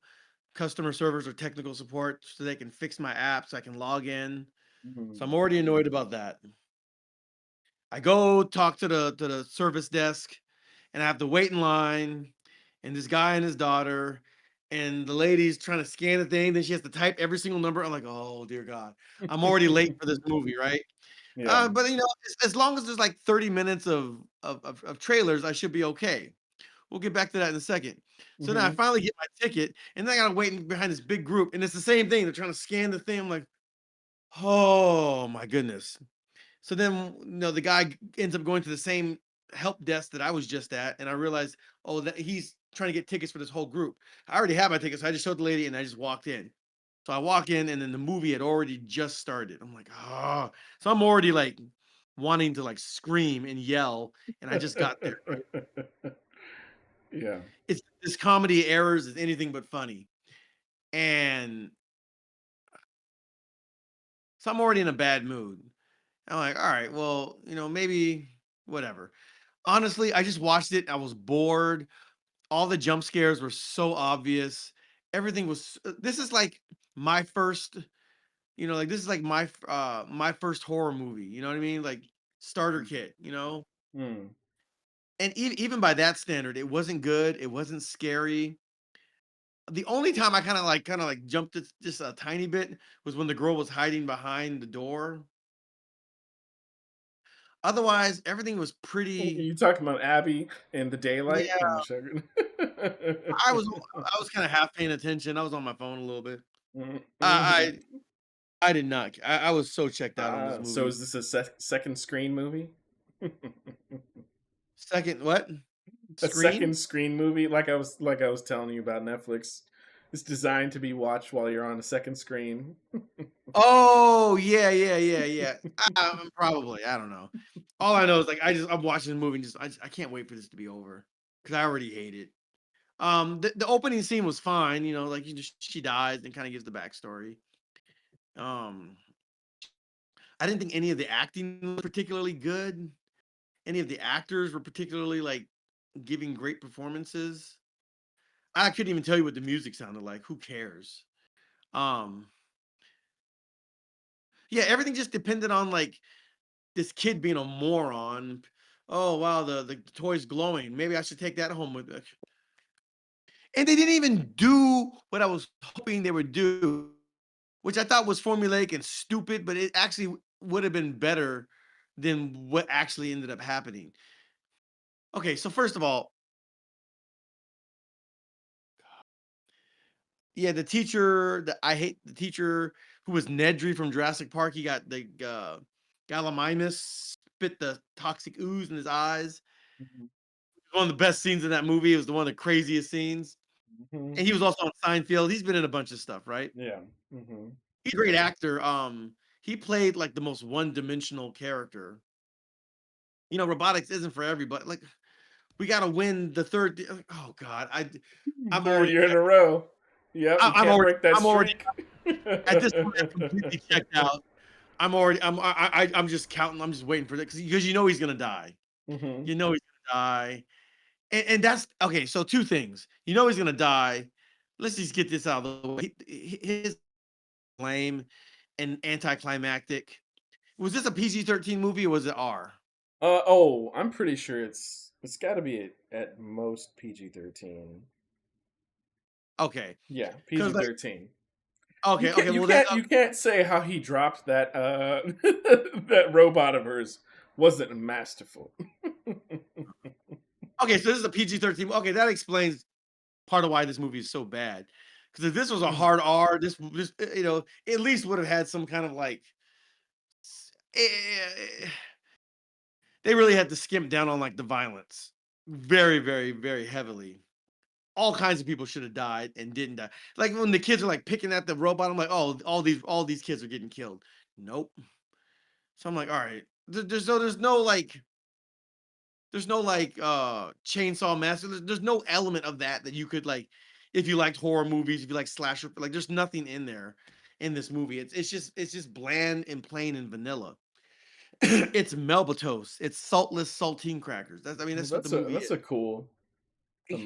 Speaker 2: customer service or technical support so they can fix my app so I can log in. So I'm
Speaker 1: Mhm.
Speaker 2: already annoyed about that. I go talk to the service desk, and I have to wait in line, and this guy and his daughter, and the lady's trying to scan the thing, then she has to type every single number. I'm like, oh dear God, I'm already late for this movie, right?
Speaker 1: Yeah.
Speaker 2: But as long as there's like 30 minutes of trailers, I should be okay. We'll get back to that in a second. So then I
Speaker 1: Mhm.
Speaker 2: finally get my ticket, and then I gotta wait behind this big group, and it's the same thing. They're trying to scan the thing. I'm like, oh my goodness. So then, the guy ends up going to the same help desk that I was just at, and I realized, oh, that he's trying to get tickets for this whole group. I already had my tickets, so I just showed the lady, and I just walked in. So I walk in, and then the movie had already just started. I'm like, oh, so I'm already like wanting to like scream and yell, and I just got there. Right?
Speaker 1: Yeah.
Speaker 2: It's this comedy errors is anything but funny, and so I'm already in a bad mood. I'm like, all right, well, maybe whatever. Honestly, I just watched it. I was bored. All the jump scares were so obvious. Everything was. This is like my first. Like this is like my first horror movie. You know what I mean? Like starter kit.
Speaker 1: Mm.
Speaker 2: And even by that standard, it wasn't good. It wasn't scary. The only time I kind of like jumped just a tiny bit was when the girl was hiding behind the door. Otherwise, everything was pretty.
Speaker 1: You talking about Abby in the daylight
Speaker 2: Yeah,
Speaker 1: in the sugar?
Speaker 2: I was kind of half paying attention. I was on my phone a little bit.
Speaker 1: Mhm.
Speaker 2: I I did not. I was so checked out on this
Speaker 1: So
Speaker 2: movie.
Speaker 1: is this a second screen movie?
Speaker 2: Second, what?
Speaker 1: A
Speaker 2: Screen?
Speaker 1: second screen movie, like I was telling you about Netflix. It's designed to be watched while you're on a second screen.
Speaker 2: Oh, yeah, yeah, yeah, yeah. Probably. I don't know. All I know is like I'm watching the movie and I can't wait for this to be over because I already hate it. The opening scene was fine. Like she dies and kind of gives the backstory. Um, I didn't think any of the acting was particularly good. Any of the actors were particularly like giving great performances. I couldn't even tell you what the music sounded like. Who cares? Um, yeah, everything just depended on like this kid being a moron. Oh wow, the toy's glowing. Maybe I should take that home with me. And they didn't even do what I was hoping they would do, which I thought was formulaic and stupid, but it actually would have been better than what actually ended up happening. Okay, so first of all, yeah, the teacher, I hate the teacher who was Nedry from Jurassic Park. He got the Gallimimus spit the toxic ooze in his eyes.
Speaker 1: Mhm.
Speaker 2: One of the best scenes in that movie. It was one of the craziest scenes.
Speaker 1: Mhm.
Speaker 2: And he was also on Seinfeld. He's been in a bunch of stuff, right?
Speaker 1: Yeah. Mhm.
Speaker 2: He's a great actor. He played like the most one-dimensional character. Robotics isn't for everybody. Like we got to win the third. Like, oh God, I'm
Speaker 1: Third
Speaker 2: already
Speaker 1: year in a
Speaker 2: checked.
Speaker 1: row. Yep, you
Speaker 2: I'm
Speaker 1: can't
Speaker 2: already
Speaker 1: break that
Speaker 2: I'm already
Speaker 1: streak.
Speaker 2: at this point. I'm completely checked out. I'm just counting. I'm just waiting for that because he's gonna die.
Speaker 1: Mhm.
Speaker 2: He's gonna die, and that's okay. So two things. He's gonna die. Let's just get this out of the way. His lame and anticlimactic. Was this a PG-13 movie or was it R?
Speaker 1: I'm pretty sure it's got to be at most PG-13.
Speaker 2: Okay,
Speaker 1: Yeah,
Speaker 2: because like,
Speaker 1: PG-13.
Speaker 2: okay, okay, well
Speaker 1: You can't say how he dropped that that robot of hers wasn't masterful.
Speaker 2: okay, so this is a PG-13. Okay, that explains part of why this movie is so bad. Because if this was a hard R, this at least would have had some kind of like eh, they really had to skimp down on like the violence very, very, very heavily. All kinds of people should have died and didn't die. Like when the kids are like picking at the robot, I'm like, oh, all these kids are getting killed. Nope. So I'm like, all right. There's no like chainsaw massacre. There's no element of that you could like if you liked horror movies, if you like slasher, like there's nothing in there in this movie. It's just bland and plain and vanilla. It's Melba toast. It's saltless saltine crackers.
Speaker 1: Well,
Speaker 2: That's what the movie
Speaker 1: that's
Speaker 2: is.
Speaker 1: a cool
Speaker 2: Eh,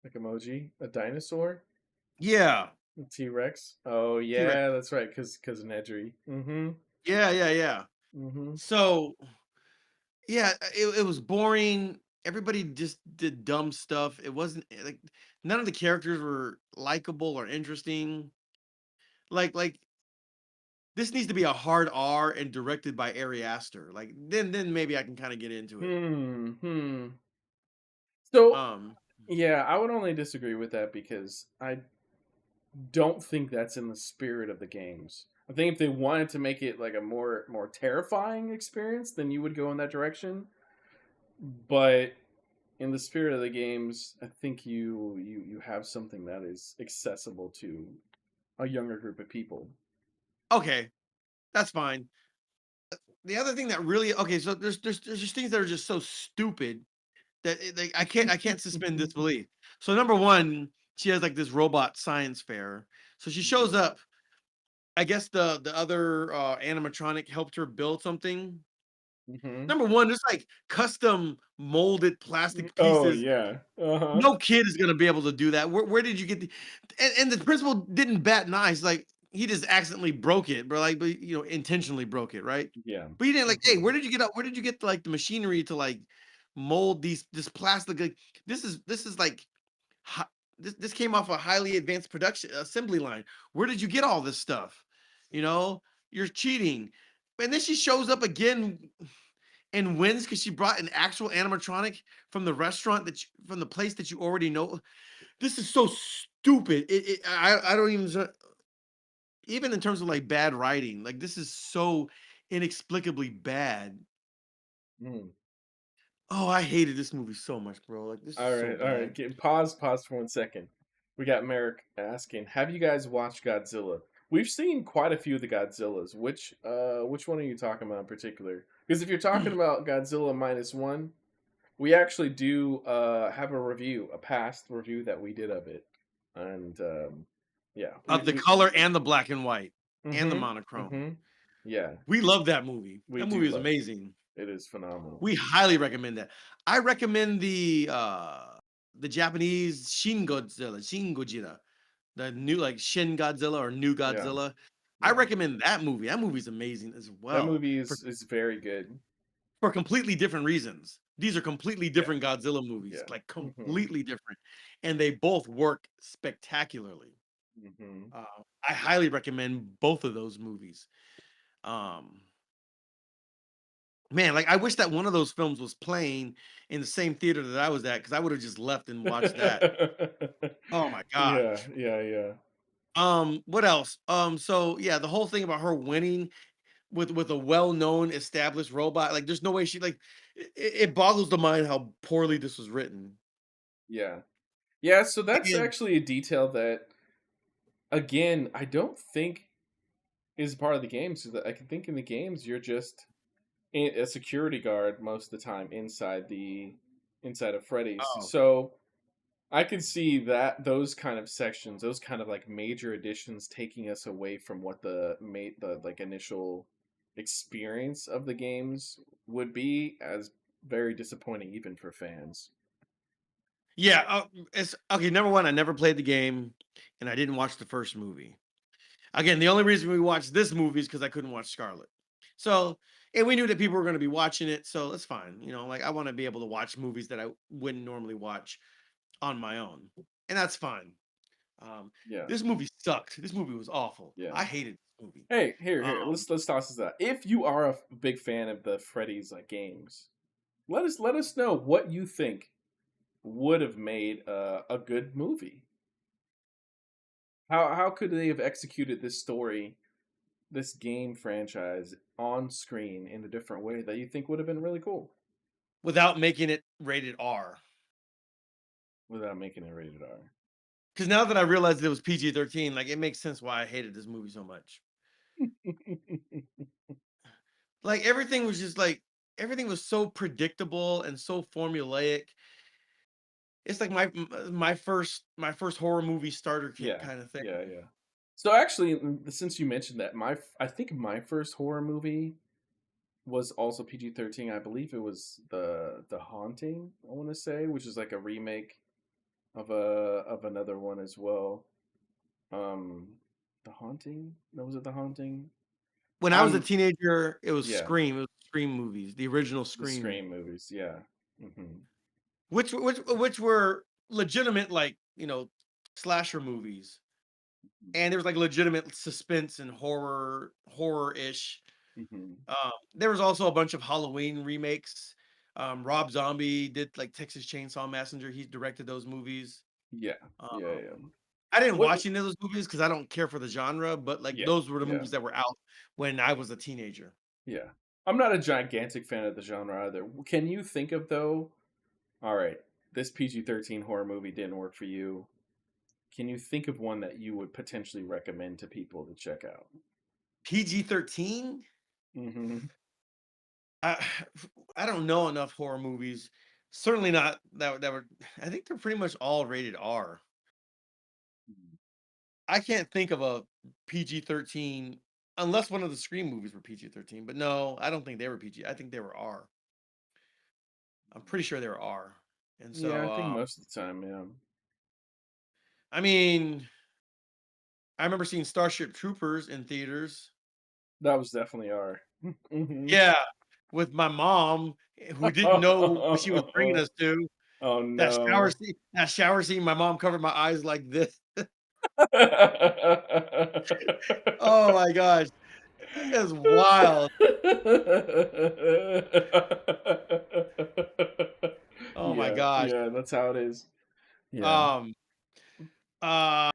Speaker 1: like emoji, a dinosaur,
Speaker 2: Yeah.
Speaker 1: a T-Rex. Oh
Speaker 2: T-Rex.
Speaker 1: yeah, that's right, cuz Nedry. Mm-hmm.
Speaker 2: Yeah, yeah, yeah.
Speaker 1: Mm-hmm.
Speaker 2: So yeah, it was boring. Everybody just did dumb stuff. It wasn't like none of the characters were likable or interesting. Like this needs to be a hard R and directed by Ari Aster. Like then maybe I can kind of get into it.
Speaker 1: Hmm. So
Speaker 2: Um
Speaker 1: yeah, I would only disagree with that because I don't think that's in the spirit of the games. I think if they wanted to make it like a more terrifying experience, then you would go in that direction. But in the spirit of the games, I think you have something that is accessible to a younger group of people.
Speaker 2: okay, that's fine. The other thing that really okay, so there's just things that are just so stupid that like I can't suspend disbelief. So number one, she has like this robot science fair. So she shows
Speaker 1: Mhm.
Speaker 2: up. I guess the other animatronic helped her build something.
Speaker 1: Mhm.
Speaker 2: Number one, there's like custom molded plastic
Speaker 1: Oh
Speaker 2: pieces.
Speaker 1: yeah. Uh huh.
Speaker 2: No kid is gonna be able to do that. Where did you get the and the principal didn't bat an eye. He's like, he just accidentally broke it, but intentionally broke it, right?
Speaker 1: Yeah.
Speaker 2: But he didn't like, hey,
Speaker 1: Mhm.
Speaker 2: where did you get like the machinery to like mold this plastic? Like, this is like hi- this came off a highly advanced production assembly line. Where did you get all this stuff? You know, you're cheating. And then she shows up again and wins because she brought an actual animatronic from the restaurant from the place that you already know. This is so stupid. I don't even in terms of like bad writing. Like this is so inexplicably bad.
Speaker 1: Mm.
Speaker 2: Oh, I hated this movie so much, bro. Like this is
Speaker 1: All
Speaker 2: so
Speaker 1: right. All right.
Speaker 2: bad.
Speaker 1: Pause for 1 second. We got Merrick asking, "Have you guys watched Godzilla?" We've seen quite a few of the Godzillas. Which one are you talking about in particular? Because if you're talking about Godzilla minus one, we actually do have a review, a past review that we did of it, and yeah,
Speaker 2: Of the color and the black and white and the
Speaker 1: mm-hmm,
Speaker 2: monochrome.
Speaker 1: mm-hmm, yeah,
Speaker 2: We love that movie.
Speaker 1: we
Speaker 2: That
Speaker 1: do
Speaker 2: movie is
Speaker 1: love it.
Speaker 2: amazing.
Speaker 1: It is phenomenal.
Speaker 2: We highly recommend that. I recommend the Japanese Shin Gojira, the new like Shin Godzilla or New
Speaker 1: Yeah,
Speaker 2: Godzilla. I
Speaker 1: yeah,
Speaker 2: recommend that movie. That movie's amazing as
Speaker 1: that
Speaker 2: well
Speaker 1: movie
Speaker 2: for
Speaker 1: is very good.
Speaker 2: for completely different reasons. These are completely
Speaker 1: Yeah,
Speaker 2: different Godzilla movies,
Speaker 1: yeah,
Speaker 2: like
Speaker 1: mm-hmm,
Speaker 2: completely different, and they both work spectacularly.
Speaker 1: mm-hmm.
Speaker 2: Uh, I highly recommend both of those movies. Um, Man, like, I wish that one of those films was playing in the same theater that I was at, because I would've just left and watched that. Oh my
Speaker 1: Yeah,
Speaker 2: gosh.
Speaker 1: yeah, yeah.
Speaker 2: What else? So, yeah, the whole thing about her winning with a well-known established robot, like, there's no way she like it boggles the mind how poorly this was written.
Speaker 1: Yeah. Yeah, so that's
Speaker 2: And
Speaker 1: actually a detail that, again, I don't think is part of the game. So that I can think in the games you're just a security guard most of the time inside of Freddy's.
Speaker 2: oh,
Speaker 1: So I could see that those kind of sections, those kind of like major additions, taking us away from what the like initial experience of the games would be, as very disappointing even for fans.
Speaker 2: yeah, it's okay, number 1, I never played the game, and I didn't watch the first movie. Again, the only reason we watched this movie is because I couldn't watch Scarlet. So, and we knew that people were gonna be watching it, so that's fine, like, I wanna be able to watch movies that I wouldn't normally watch on my own. and that's fine. Um,
Speaker 1: Yeah,
Speaker 2: this movie sucked. This movie was awful.
Speaker 1: yeah.
Speaker 2: I hated this movie.
Speaker 1: Hey, here.
Speaker 2: Um,
Speaker 1: Let's toss this out. If you are a big fan of the Freddy's games, let us know what you think would have made a good movie. How could they have executed this story, this game franchise on screen in a different way that you think would have been really cool
Speaker 2: without making it rated R.
Speaker 1: without making it rated R?
Speaker 2: Because now that I realized it was PG-13, like it makes sense why I hated this movie so much. Like everything was just like everything was so predictable and so formulaic. It's like my first horror movie starter kit
Speaker 1: Yeah,
Speaker 2: kind of thing.
Speaker 1: yeah, yeah. So actually, since you mentioned that, I think my first horror movie was also PG-13. I believe it was the Haunting. I want to say, which is like a remake of another one as well. Um, the Haunting. No, was it the Haunting?
Speaker 2: When I was a
Speaker 1: I'm
Speaker 2: teenager, it was
Speaker 1: Yeah,
Speaker 2: Scream. It was Scream movies, the original
Speaker 1: the
Speaker 2: Scream,
Speaker 1: Scream movies. Yeah. Hmm.
Speaker 2: which were legitimate, like slasher movies, and there was like legitimate suspense and horror ish.
Speaker 1: Hmm.
Speaker 2: There was also a bunch of Halloween remakes. Rob Zombie did like Texas Chainsaw Massacre. He directed those movies.
Speaker 1: Yeah,
Speaker 2: Um,
Speaker 1: yeah, yeah.
Speaker 2: I didn't
Speaker 1: What?
Speaker 2: watch any of those movies because I don't care for the genre, but like
Speaker 1: Yeah,
Speaker 2: those were the
Speaker 1: yeah,
Speaker 2: movies that were out when I was a teenager.
Speaker 1: yeah. I'm not a gigantic fan of the genre either. Can you think of though? All right, this PG-13 horror movie didn't work for you. Can you think of one that you would potentially recommend to people to check out?
Speaker 2: PG-13.
Speaker 1: Hmm.
Speaker 2: I I don't know enough horror movies. Certainly not that were. I think they're pretty much all rated R. I can't think of a PG-13 unless one of the Scream movies were PG-13. But no, I don't think they were PG. I think they were R. I'm pretty sure they were R. And
Speaker 1: Yeah,
Speaker 2: so,
Speaker 1: I think most of the time, yeah.
Speaker 2: I mean, I remember seeing Starship Troopers in theaters.
Speaker 1: That was definitely our. Hmm.
Speaker 2: Yeah, with my mom, who didn't know what she was bringing us to.
Speaker 1: Oh
Speaker 2: That shower
Speaker 1: no.
Speaker 2: scene, that shower scene, my mom covered my eyes like this. Oh my gosh, it's wild. Oh my
Speaker 1: Yeah,
Speaker 2: gosh.
Speaker 1: yeah, that's how it is. Yeah.
Speaker 2: Um, uh,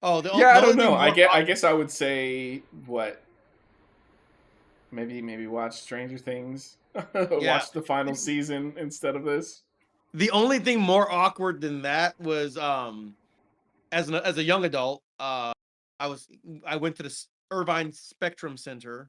Speaker 2: oh,
Speaker 1: Yeah,
Speaker 2: the
Speaker 1: I don't
Speaker 2: only
Speaker 1: know.
Speaker 2: thing more
Speaker 1: I
Speaker 2: awkward.
Speaker 1: guess I would say what? Maybe watch Stranger Things.
Speaker 2: Yeah.
Speaker 1: Watch the final season instead of this.
Speaker 2: The only thing more awkward than that was, as a young adult, I was I went to the Irvine Spectrum Center,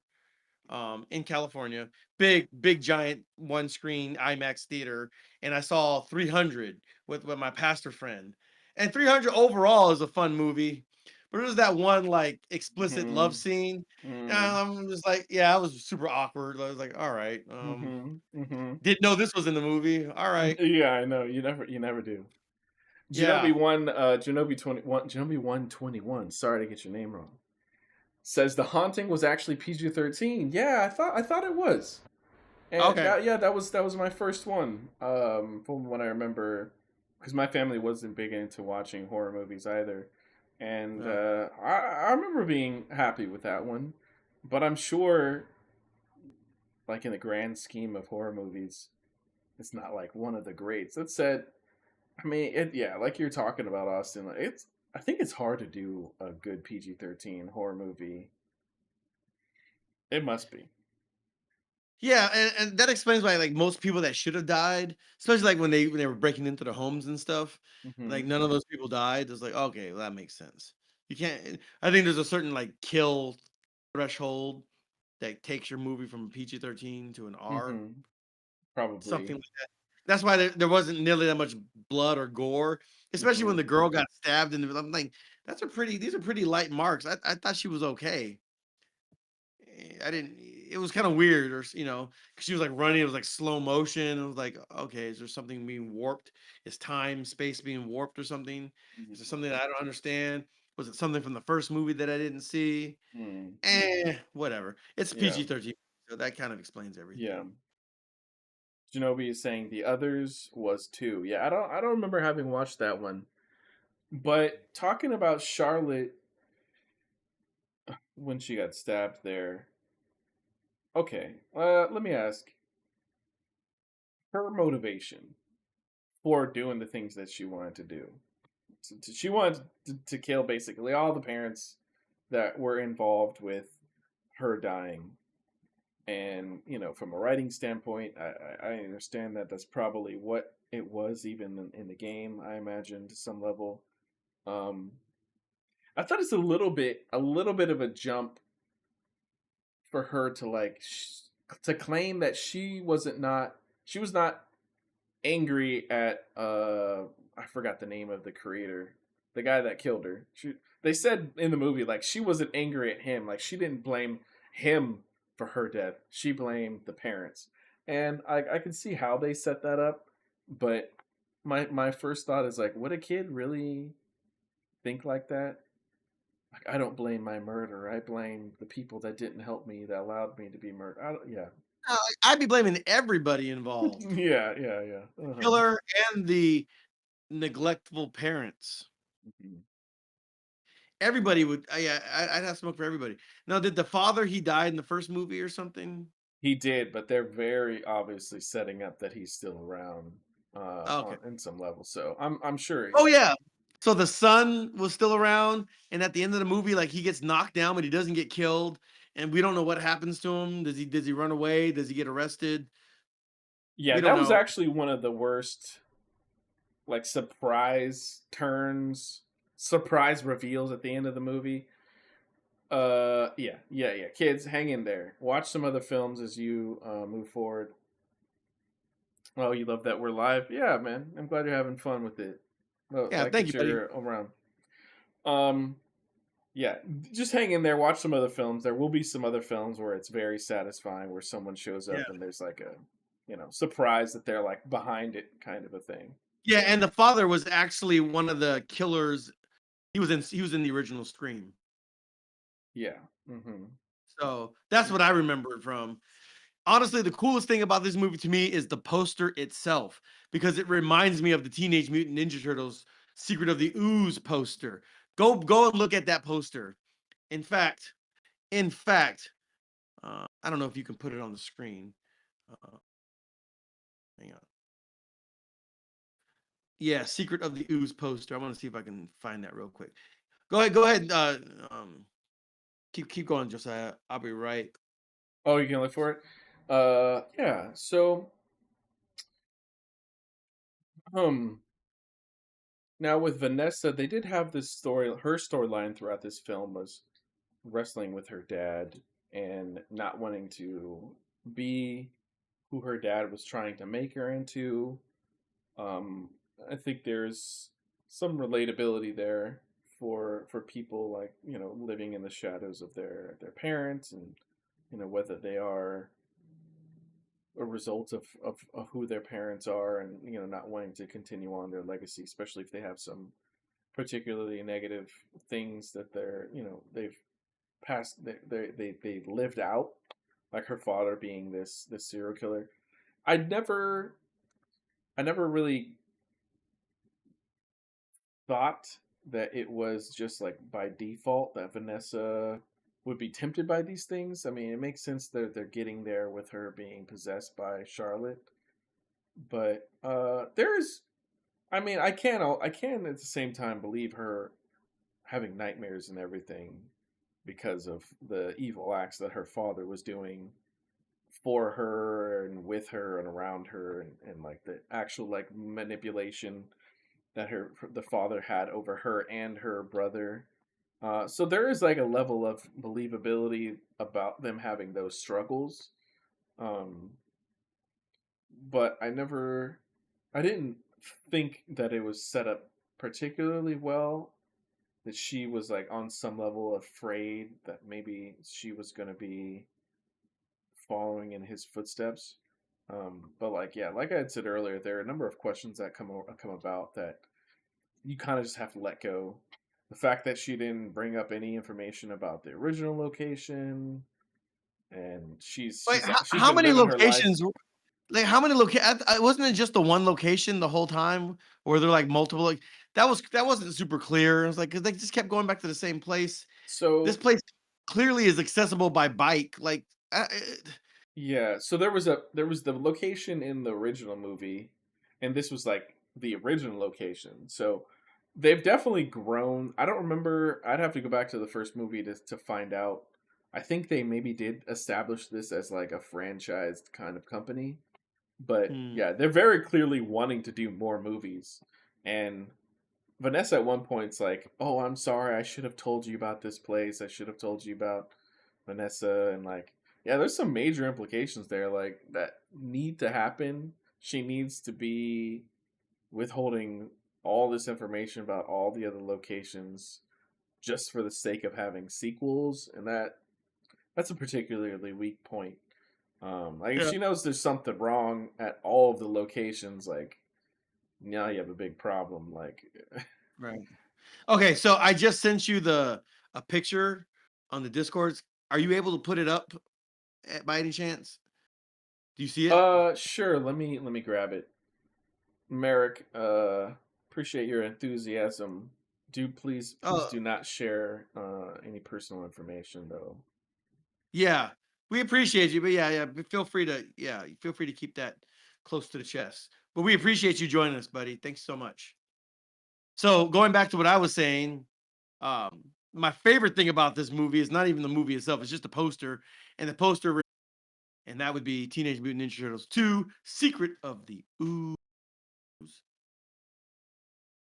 Speaker 2: in California, big giant one screen IMAX theater, and I saw 300 with my pastor friend. And 300 overall is a fun movie, but it was that one like explicit love
Speaker 1: Mhm.
Speaker 2: scene. And
Speaker 1: Mm.
Speaker 2: I'm just like, yeah, I was super awkward. I was like, all right,
Speaker 1: Mhm. Mhm.
Speaker 2: didn't know this was in the movie. All right,
Speaker 1: Yeah, I know. You never do.
Speaker 2: yeah,
Speaker 1: Genobi 121. Sorry to get your name wrong. Says The Haunting was actually PG-13. Yeah, I thought it was. And
Speaker 2: okay,
Speaker 1: that was my first one. From what I remember, because my family wasn't big into watching horror movies either, and
Speaker 2: yeah.
Speaker 1: I remember being happy with that one. But I'm sure, like in the grand scheme of horror movies, it's not like one of the greats. That said, I mean, yeah, like you're talking about Austin, I think it's hard to do a good PG-13 horror movie. It must be.
Speaker 2: Yeah, and that explains why like most people that should have died, especially like when they were breaking into the homes and stuff, like
Speaker 1: Hmm.
Speaker 2: none of those people died. It's like, okay, well, that makes sense. You can't I think there's a certain like kill threshold that takes your movie from PG-13 to an R,
Speaker 1: Hmm.
Speaker 2: something
Speaker 1: Probably.
Speaker 2: like that. That's why there wasn't nearly that much blood or gore, especially when
Speaker 1: Hmm.
Speaker 2: the girl got stabbed. And I'm like, these are pretty light marks. I thought she was okay. I didn't. It was kind of weird, or 'cause she was like running. It was like slow motion. It was like, okay, is there something being warped? Is time, space being warped or something? Is there something that I don't understand? Was it something from the first movie that I didn't see?
Speaker 1: Hmm.
Speaker 2: Whatever. It's
Speaker 1: Yeah.
Speaker 2: PG-13, so that kind of explains
Speaker 1: Yeah.
Speaker 2: everything.
Speaker 1: Genobi is saying the others was two. Yeah, I don't remember having watched that one. But talking about Charlotte when she got stabbed there, okay, let me ask her motivation for doing the things that she wanted to do. She wanted to kill basically all the parents that were involved with her dying. And from a writing standpoint, I understand that that's probably what it was, even in the game. I imagine to some level. Um, I thought it's a little bit of a jump for her to to claim that she was not angry at I forgot the name of the creator, the guy that killed her. They said in the movie like she wasn't angry at him, like she didn't blame him for her death. She blamed the parents, and I can see how they set that up, but my first thought is like, would a kid really think like that? Like, I don't blame my murder. I blame the people that didn't help me, that allowed me to be murdered. Yeah,
Speaker 2: I'd be blaming everybody involved,
Speaker 1: yeah, yeah, yeah.
Speaker 2: killer and the neglectful parents.
Speaker 1: Mhm.
Speaker 2: Everybody would, yeah, I'd have smoke for everybody. Now, did the father, he died in the first movie or something?
Speaker 1: He did, but they're very obviously setting up that he's still around
Speaker 2: Okay.
Speaker 1: in some level. So I'm sure.
Speaker 2: Oh yeah. So the son was still around, and at the end of the movie, like he gets knocked down, but he doesn't get killed, and we don't know what happens to him. Does he run away? Does he get arrested?
Speaker 1: Yeah,
Speaker 2: We don't
Speaker 1: that was
Speaker 2: know.
Speaker 1: actually one of the worst like surprise turns, surprise reveals at the end of the movie. Yeah, yeah, yeah. Kids, hang in there. Watch some other films as you move forward. Oh, you love that we're live? Yeah, man. I'm glad you're having fun with it. Well,
Speaker 2: Yeah,
Speaker 1: like
Speaker 2: thank
Speaker 1: that
Speaker 2: you, buddy.
Speaker 1: you're around. Um, Yeah, just hang in there, watch some other films. There will be some other films where it's very satisfying, where someone shows
Speaker 2: Yeah.
Speaker 1: up and there's like a, surprise that they're like behind it kind of a thing.
Speaker 2: Yeah, and the father was actually one of the killers. He was in the original Scream.
Speaker 1: Yeah. Hmm.
Speaker 2: So that's what I remember from. Honestly, the coolest thing about this movie to me is the poster itself because it reminds me of the Teenage Mutant Ninja Turtles Secret of the Ooze poster. Go and look at that poster. In fact, in fact, I don't know if you can put it on the screen. Uh, hang on. Yeah, Secret of the Ooze poster. I want to see if I can find that real quick. Go ahead. Go ahead. Keep going, Josiah. I'll be right.
Speaker 1: Oh, you can look for it. Yeah. So, um, now with Vanessa, they did have this story. Her storyline throughout this film was wrestling with her dad and not wanting to be who her dad was trying to make her into. Um, I think there's some relatability there for people like living in the shadows of their parents, and whether they are a result of who their parents are, and not wanting to continue on their legacy, especially if they have some particularly negative things that they've passed they lived out, like her father being this serial killer. I never I never really thought that it was just like by default that Vanessa would be tempted by these things. I mean, it makes sense that they're getting there with her being possessed by Charlotte, but there's I mean, I can at the same time believe her having nightmares and everything because of the evil acts that her father was doing for her and with her and around her, and like the actual like manipulation that the father had over her and her brother. So there is like a level of believability about them having those struggles. Um, but I didn't think that it was set up particularly well. That she was like on some level afraid that maybe she was going to be following in his footsteps. But like yeah, like I had said earlier, there are a number of questions that come about that you kind of just have to let go. The fact that she didn't bring up any information about the original location, and
Speaker 2: Wait,
Speaker 1: she's
Speaker 2: how
Speaker 1: been
Speaker 2: many
Speaker 1: living her life.
Speaker 2: locations? Like how many wasn't it just the one location the whole time, or they're like multiple? Like that wasn't super clear. I was like, because they just kept going back to the same place. This
Speaker 1: So
Speaker 2: place clearly is accessible by bike. Like,
Speaker 1: yeah, so there was the location in the original movie, and this was like the original location. So they've definitely grown. I don't remember. I'd have to go back to the first movie to find out. I think they maybe did establish this as like a franchised kind of company, but
Speaker 2: hmm,
Speaker 1: yeah, they're very clearly wanting to do more movies. And Vanessa at one point's like, "Oh, I'm sorry. I should have told you about this place. I should have told you about Vanessa." And like, yeah, there's some major implications there like that need to happen. She needs to be withholding all this information about all the other locations just for the sake of having sequels, and that's a particularly weak point. Like if
Speaker 2: yeah,
Speaker 1: she knows there's something wrong at all of the locations, like now you have a big problem. Like,
Speaker 2: right. Okay, so I just sent you the a picture on the Discords. Are you able to put it up by any chance? Do you see it?
Speaker 1: sure. Let me grab it. Merrick, appreciate your enthusiasm. Do please
Speaker 2: Oh,
Speaker 1: do not share any personal information though.
Speaker 2: yeah. We appreciate you, but yeah, but feel free to keep that close to the chest. But we appreciate you joining us, buddy. Thanks so much. So going back to what I was saying, my favorite thing about this movie is not even the movie itself; it's just the poster, and the poster, and that would be Teenage Mutant Ninja Turtles 2: Secret of the Ooze.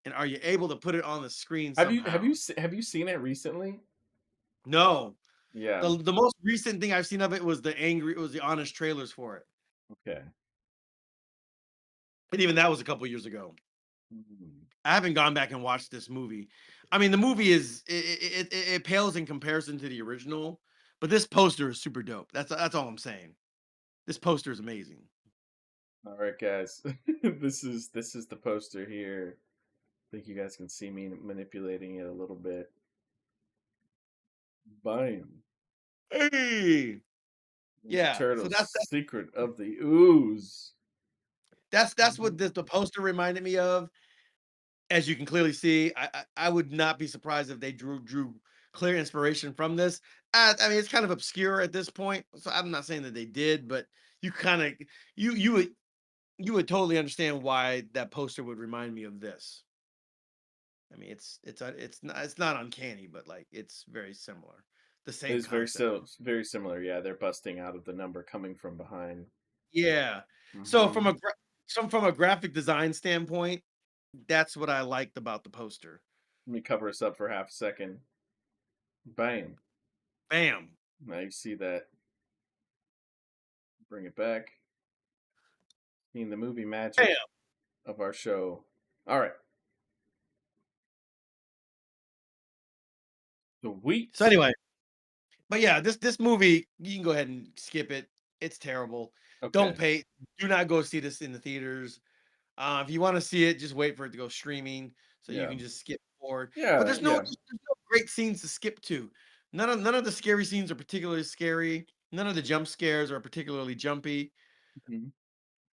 Speaker 2: And are you able to put it on the screen somehow?
Speaker 1: Have you seen it recently?
Speaker 2: No.
Speaker 1: Yeah.
Speaker 2: The most recent thing I've seen of it was the honest trailers for it.
Speaker 1: Okay.
Speaker 2: And even that was a couple years ago.
Speaker 1: Mhm.
Speaker 2: I haven't gone back and watched this movie. I mean, the movie is it pales in comparison to the original, but this poster is super dope. That's all I'm saying. This poster is amazing.
Speaker 1: All right, guys. This is the poster here. I think you guys can see me manipulating it a little bit. Bam.
Speaker 2: Hey,
Speaker 1: Ninja
Speaker 2: yeah. So
Speaker 1: Turtles: Secret of the Ooze.
Speaker 2: that's what
Speaker 1: Mhm.
Speaker 2: the poster reminded me of. As you can clearly see, I would not be surprised if they drew clear inspiration from this. I mean, it's kind of obscure at this point, so I'm not saying that they did, but you kind of you would totally understand why that poster would remind me of this. I mean, it's not uncanny, but like it's very similar, the same
Speaker 1: It's very
Speaker 2: concept.
Speaker 1: very similar. Yeah, they're busting out of the number coming from behind.
Speaker 2: Yeah. So
Speaker 1: Hmm.
Speaker 2: from a graphic design standpoint, that's what I liked about the poster.
Speaker 1: Let me cover us up for half a second. Bam.
Speaker 2: Bam.
Speaker 1: Now you see that. Bring it back. Seeing the movie
Speaker 2: Bam.
Speaker 1: magic of our show. All right. The
Speaker 2: So
Speaker 1: wheat.
Speaker 2: anyway, but yeah, this movie, you can go ahead and skip it. It's terrible. Don't
Speaker 1: Okay.
Speaker 2: pay. Do not go see this in the theaters. If you want to see it, just wait for it to go streaming, so you
Speaker 1: Yeah.
Speaker 2: can just skip forward. But
Speaker 1: Yeah. Yeah.
Speaker 2: there's no great scenes to skip to. None of the scary scenes are particularly scary. None of the jump scares are particularly jumpy.
Speaker 1: Mhm.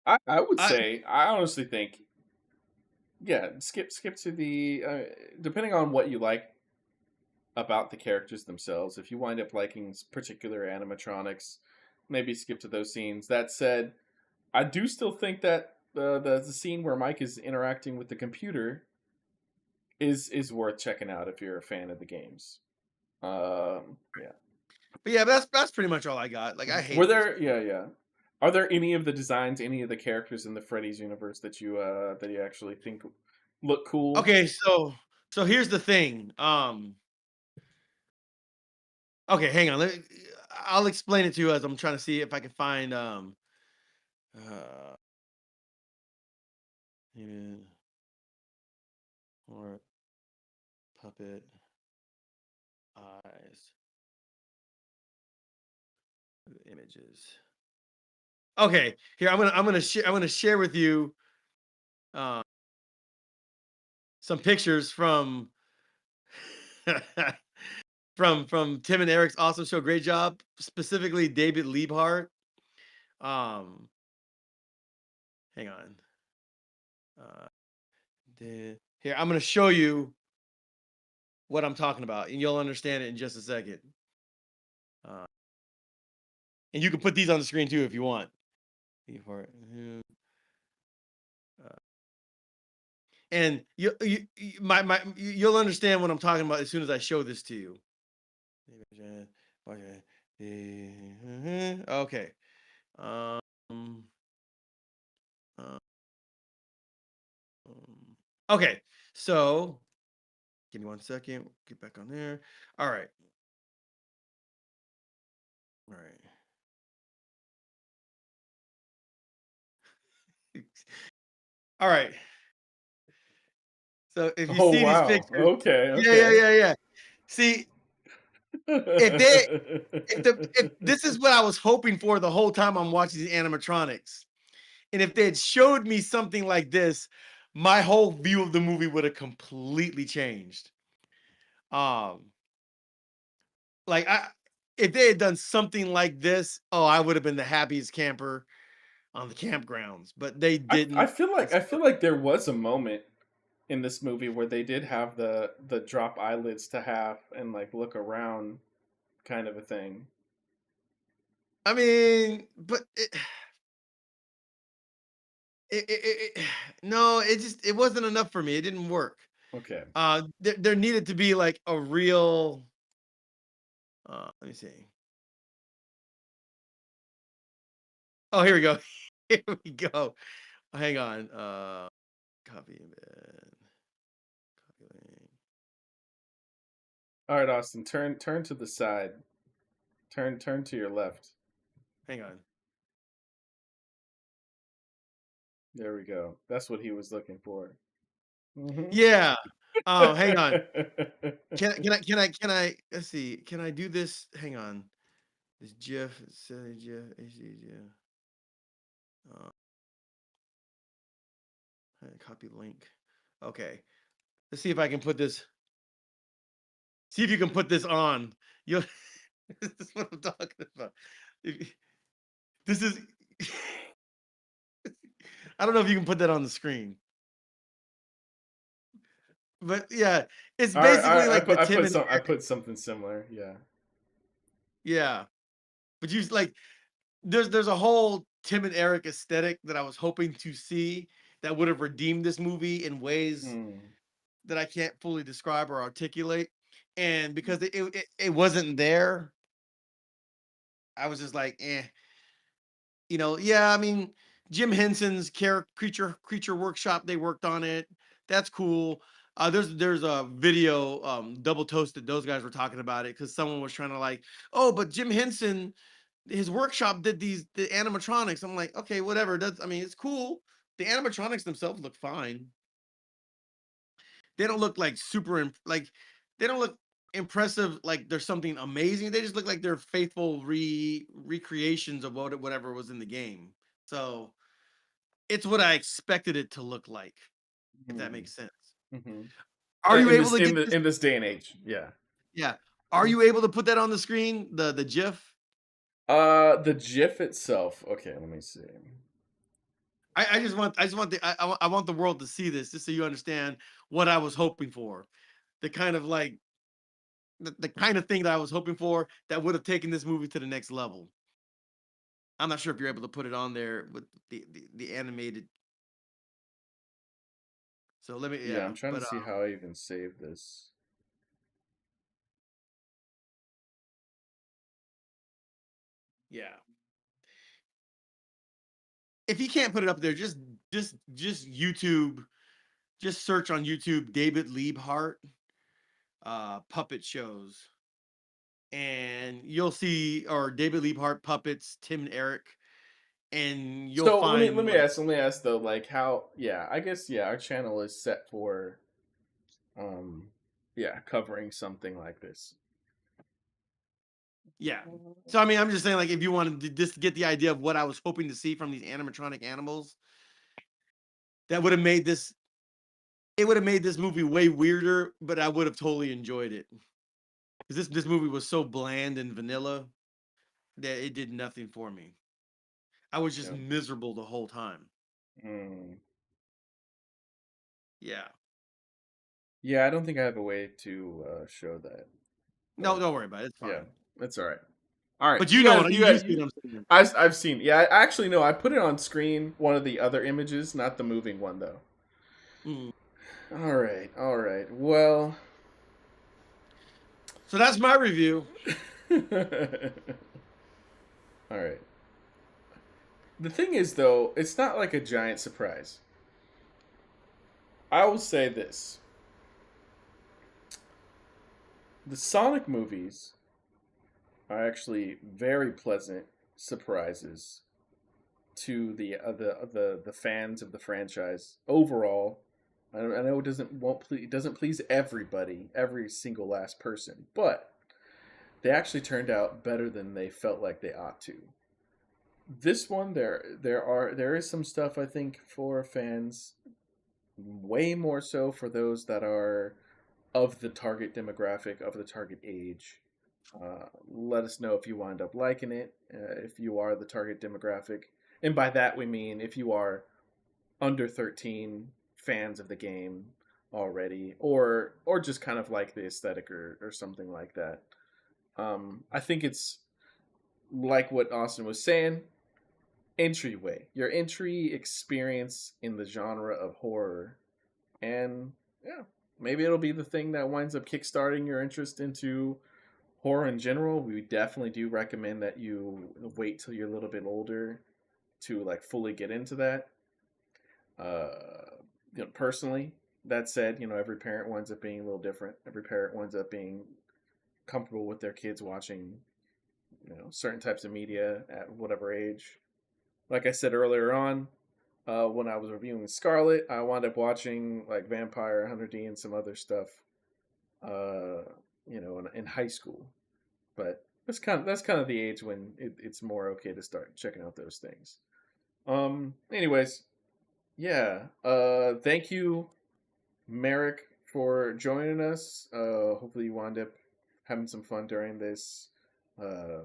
Speaker 1: I would
Speaker 2: I
Speaker 1: say I honestly think yeah. Skip to the depending on what you like about the characters themselves. If you wind up liking particular animatronics, maybe skip to those scenes. That said, I do still think that the scene where Mike is interacting with the computer is worth checking out if you're a fan of the games. Yeah.
Speaker 2: but yeah, that's pretty much all I got. Like I
Speaker 1: Mhm. Were
Speaker 2: hated this.
Speaker 1: there? Yeah, yeah. Are there any of the designs, any of the characters in the Freddy's universe that you actually think look cool?
Speaker 2: Okay, so here's the thing. Okay, hang on. I'll explain it to you as I'm trying to see if I can find uh maybe or puppet eyes images. Okay, here I'm gonna share with you uh, some pictures from from Tim and Eric's awesome show. Great job, specifically David Liebhart. Um, hang on. Here, I'm gonna show you what I'm talking about, and you'll understand it in just a second. Uh, and you can put these on the screen too if you want. Before, uh, and you'll understand what I'm talking about as soon as I show this to you. Okay. Um, uh, okay. So give me 1 second. Get back on there. All right. All right. All right. So if you
Speaker 1: Oh
Speaker 2: see these
Speaker 1: wow.
Speaker 2: pictures,
Speaker 1: Okay. Okay.
Speaker 2: yeah. See, if they if this is what I was hoping for the whole time I'm watching the animatronics, and if they had showed me something like this, my whole view of the movie would have completely changed. Um, like if they had done something like this, oh, I would have been the happiest camper on the campgrounds, but they
Speaker 1: I
Speaker 2: didn't.
Speaker 1: feel
Speaker 2: And
Speaker 1: like I
Speaker 2: so,
Speaker 1: feel like there was a moment in this movie where they did have the drop eyelids to have and like look around kind of a thing.
Speaker 2: I mean, but no, it wasn't enough for me. It didn't work.
Speaker 1: Okay.
Speaker 2: There needed to be like a real. Let me see. Oh, here we go. Here we go. Hang on. Copy embed. Copy link.
Speaker 1: All right, Austin, turn to the side. Turn to your left.
Speaker 2: Hang on.
Speaker 1: There we go. That's what he was looking for. Hmm.
Speaker 2: Yeah. Hang on. Can I let's see. Can I do this? Hang on. This GIF, say GIF, HD GIF. Uh, copy link. Okay. Let's see if I can put this. See if you can put this on. You'll this is what I'm talking about. If- This is I don't know if you can put that on the screen. But yeah, it's
Speaker 1: All right,
Speaker 2: basically like the Tim and
Speaker 1: I put something similar. Yeah.
Speaker 2: yeah. But you like there's a whole Tim and Eric aesthetic that I was hoping to see that would have redeemed this movie in ways
Speaker 1: Hmm.
Speaker 2: that I can't fully describe or articulate. And because it wasn't there, I was just like, eh. Yeah, I mean, Jim Henson's creature workshop, they worked on it. That's cool. There's a video, double toasted. Those guys were talking about it because someone was trying to like, oh, but Jim Henson, his workshop did the animatronics. I'm like, okay, whatever. That's I mean, it's cool. The animatronics themselves look fine. They don't look like like they don't look impressive like there's something amazing. They just look like they're faithful recreations of whatever was in the game. So it's what I expected it to look like, if that
Speaker 1: Hmm.
Speaker 2: makes sense.
Speaker 1: Hmm.
Speaker 2: Are you
Speaker 1: In
Speaker 2: able
Speaker 1: this
Speaker 2: to get this?
Speaker 1: in this day and age, yeah.
Speaker 2: Yeah. Are you able to put that on the screen? The GIF?
Speaker 1: The GIF itself. Okay, let me see.
Speaker 2: I want the world to see this just so you understand what I was hoping for. The kind of like the kind of thing that I was hoping for that would have taken this movie to the next level. I'm not sure if you're able to put it on there with the animated. So let me
Speaker 1: Yeah,
Speaker 2: yeah,
Speaker 1: I'm trying to
Speaker 2: but
Speaker 1: see how I even save this.
Speaker 2: yeah. If you can't put it up there, just YouTube, just search on YouTube David Liebhart puppet shows and you'll see or David Liebhart puppets, Tim and Eric, and you'll
Speaker 1: So
Speaker 2: find like
Speaker 1: let me ask though, like how yeah, I guess yeah, our channel is set for um yeah, covering something like this.
Speaker 2: yeah. So I mean, I'm just saying, like, if you wanted to just get the idea of what I was hoping to see from these animatronic animals, that would have made this. It would have made this movie way weirder, but I would have totally enjoyed it because this movie was so bland and vanilla that it did nothing for me. I was just
Speaker 1: Yeah.
Speaker 2: miserable the whole time.
Speaker 1: Mm.
Speaker 2: Yeah.
Speaker 1: Yeah, I don't think I have a way to show that,
Speaker 2: No,
Speaker 1: but
Speaker 2: don't worry about it. It's
Speaker 1: yeah,
Speaker 2: fine.
Speaker 1: that's all right. All right,
Speaker 2: But you know what you
Speaker 1: you
Speaker 2: see what I'm saying.
Speaker 1: I've seen. Yeah, I actually no, I put it on screen. One of the other images, not the moving one though.
Speaker 2: Mm.
Speaker 1: All right, all right. Well,
Speaker 2: So that's my review.
Speaker 1: all right. The thing is, though, it's not like a giant surprise. I will say this: the Sonic movies are actually very pleasant surprises to the fans of the franchise overall. I know it doesn't please everybody, every single last person, but they actually turned out better than they felt like they ought to. This one, there is some stuff I think for fans, way more so for those that are of the target demographic, of the target age. Let us know if you wind up liking it, if you are the target demographic. And by that, we mean if you are under 13 fans of the game already, or just kind of like the aesthetic or something like that. I think it's like what Austin was saying, entryway, your entry experience in the genre of horror. And yeah, maybe it'll be the thing that winds up kickstarting your interest into horror in general. We definitely do recommend that you wait till you're a little bit older to like fully get into that. Uh, personally, that said, every parent winds up being a little different. Every parent winds up being comfortable with their kids watching, certain types of media at whatever age. Like I said earlier on, when I was reviewing Scarlet, I wound up watching like Vampire Hunter D and some other stuff, uh, in high school. But that's kind of the age when it's more okay to start checking out those things. Anyways, yeah. Thank you, Merrick, for joining us. Hopefully, you wound up having some fun during this, uh,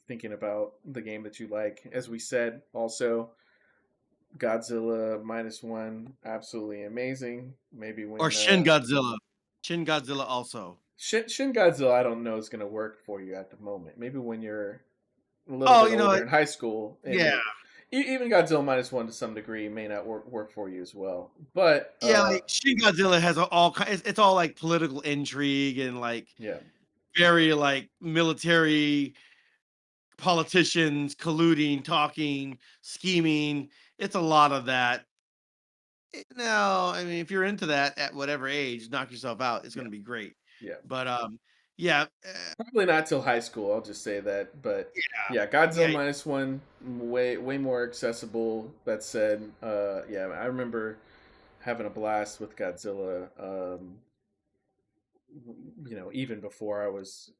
Speaker 1: thinking about the game that you like. As we said, also Godzilla minus one, absolutely amazing. Maybe
Speaker 2: Or
Speaker 1: when
Speaker 2: Shin Godzilla. Shin Godzilla also.
Speaker 1: Shin Godzilla, I don't know is going to work for you at the moment. Maybe when you're a little
Speaker 2: Oh,
Speaker 1: bit older in high school, it
Speaker 2: yeah.
Speaker 1: may. Even Godzilla minus one to some degree may not work for you as well. But
Speaker 2: Yeah, like Shin Godzilla has it's all like political intrigue and like
Speaker 1: yeah,
Speaker 2: very like military politicians colluding, talking, scheming. It's a lot of that. No, I mean, if you're into that at whatever age, knock yourself out. It's
Speaker 1: yeah,
Speaker 2: going to be great.
Speaker 1: yeah.
Speaker 2: But yeah,
Speaker 1: Probably not till high school. I'll just say that. But yeah,
Speaker 2: yeah,
Speaker 1: Godzilla minus one, way more accessible. That said, yeah, I remember having a blast with Godzilla. Even before I was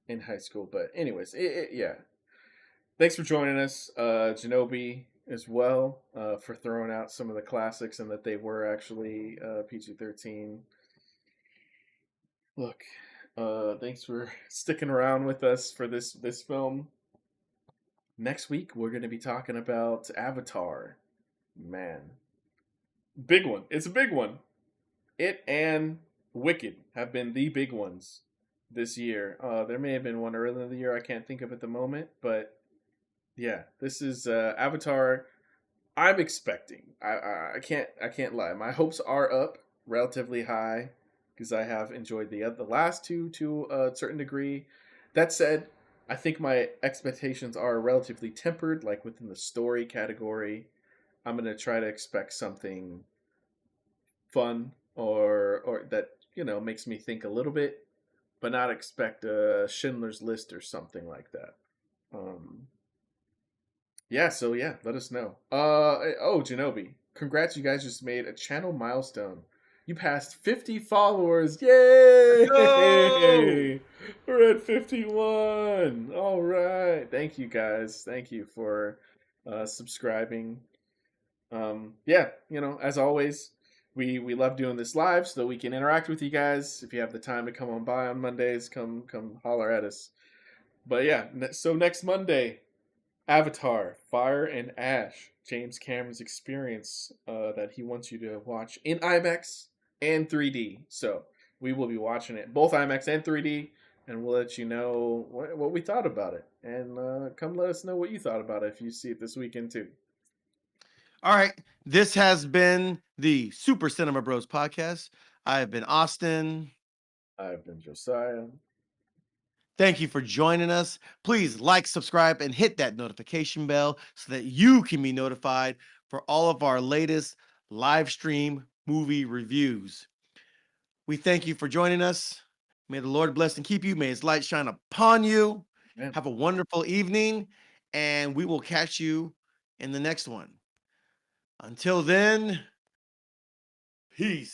Speaker 1: in high school. But anyways, yeah. Thanks for joining us, Genobi, as well, for throwing out some of the classics and that they were actually PG-13. Look, thanks for sticking around with us for this film. Next week we're going to be talking about Avatar. Man, big one. It's a big one. It and Wicked have been the big ones this year. There may have been one earlier in the year I can't think of at the moment, but yeah, this is Avatar. I'm expecting. I can't lie. My hopes are up relatively high because I have enjoyed the last two to a certain degree. That said, I think my expectations are relatively tempered. Like within the story category, I'm gonna try to expect something fun or that makes me think a little bit, but not expect a Schindler's List or something like that. Um, yeah, so yeah, let us know. Oh, Genobi, congrats! You guys just made a channel milestone. You passed 50 followers.
Speaker 2: go.
Speaker 1: Yay! We're at 51. All right. Thank you guys. Thank you for subscribing. Yeah, as always, we love doing this live so that we can interact with you guys. If you have the time to come on by on Mondays, come holler at us. But yeah, so next Monday, Avatar, Fire and Ash. James Cameron's experience that he wants you to watch in IMAX and 3D. So we will be watching it both IMAX and 3D, and we'll let you know what we thought about it. And come let us know what you thought about it if you see it this weekend too.
Speaker 2: All right. This has been the Super Cinema Bros podcast. I have been Austin.
Speaker 1: I've been Josiah.
Speaker 2: Thank you for joining us. Please like, subscribe, and hit that notification bell so that you can be notified for all of our latest live stream movie reviews. We thank you for joining us. May the Lord bless and keep you. May his light shine upon you.
Speaker 1: Man.
Speaker 2: Have a wonderful evening, and we will catch you in the next one. Until then, peace.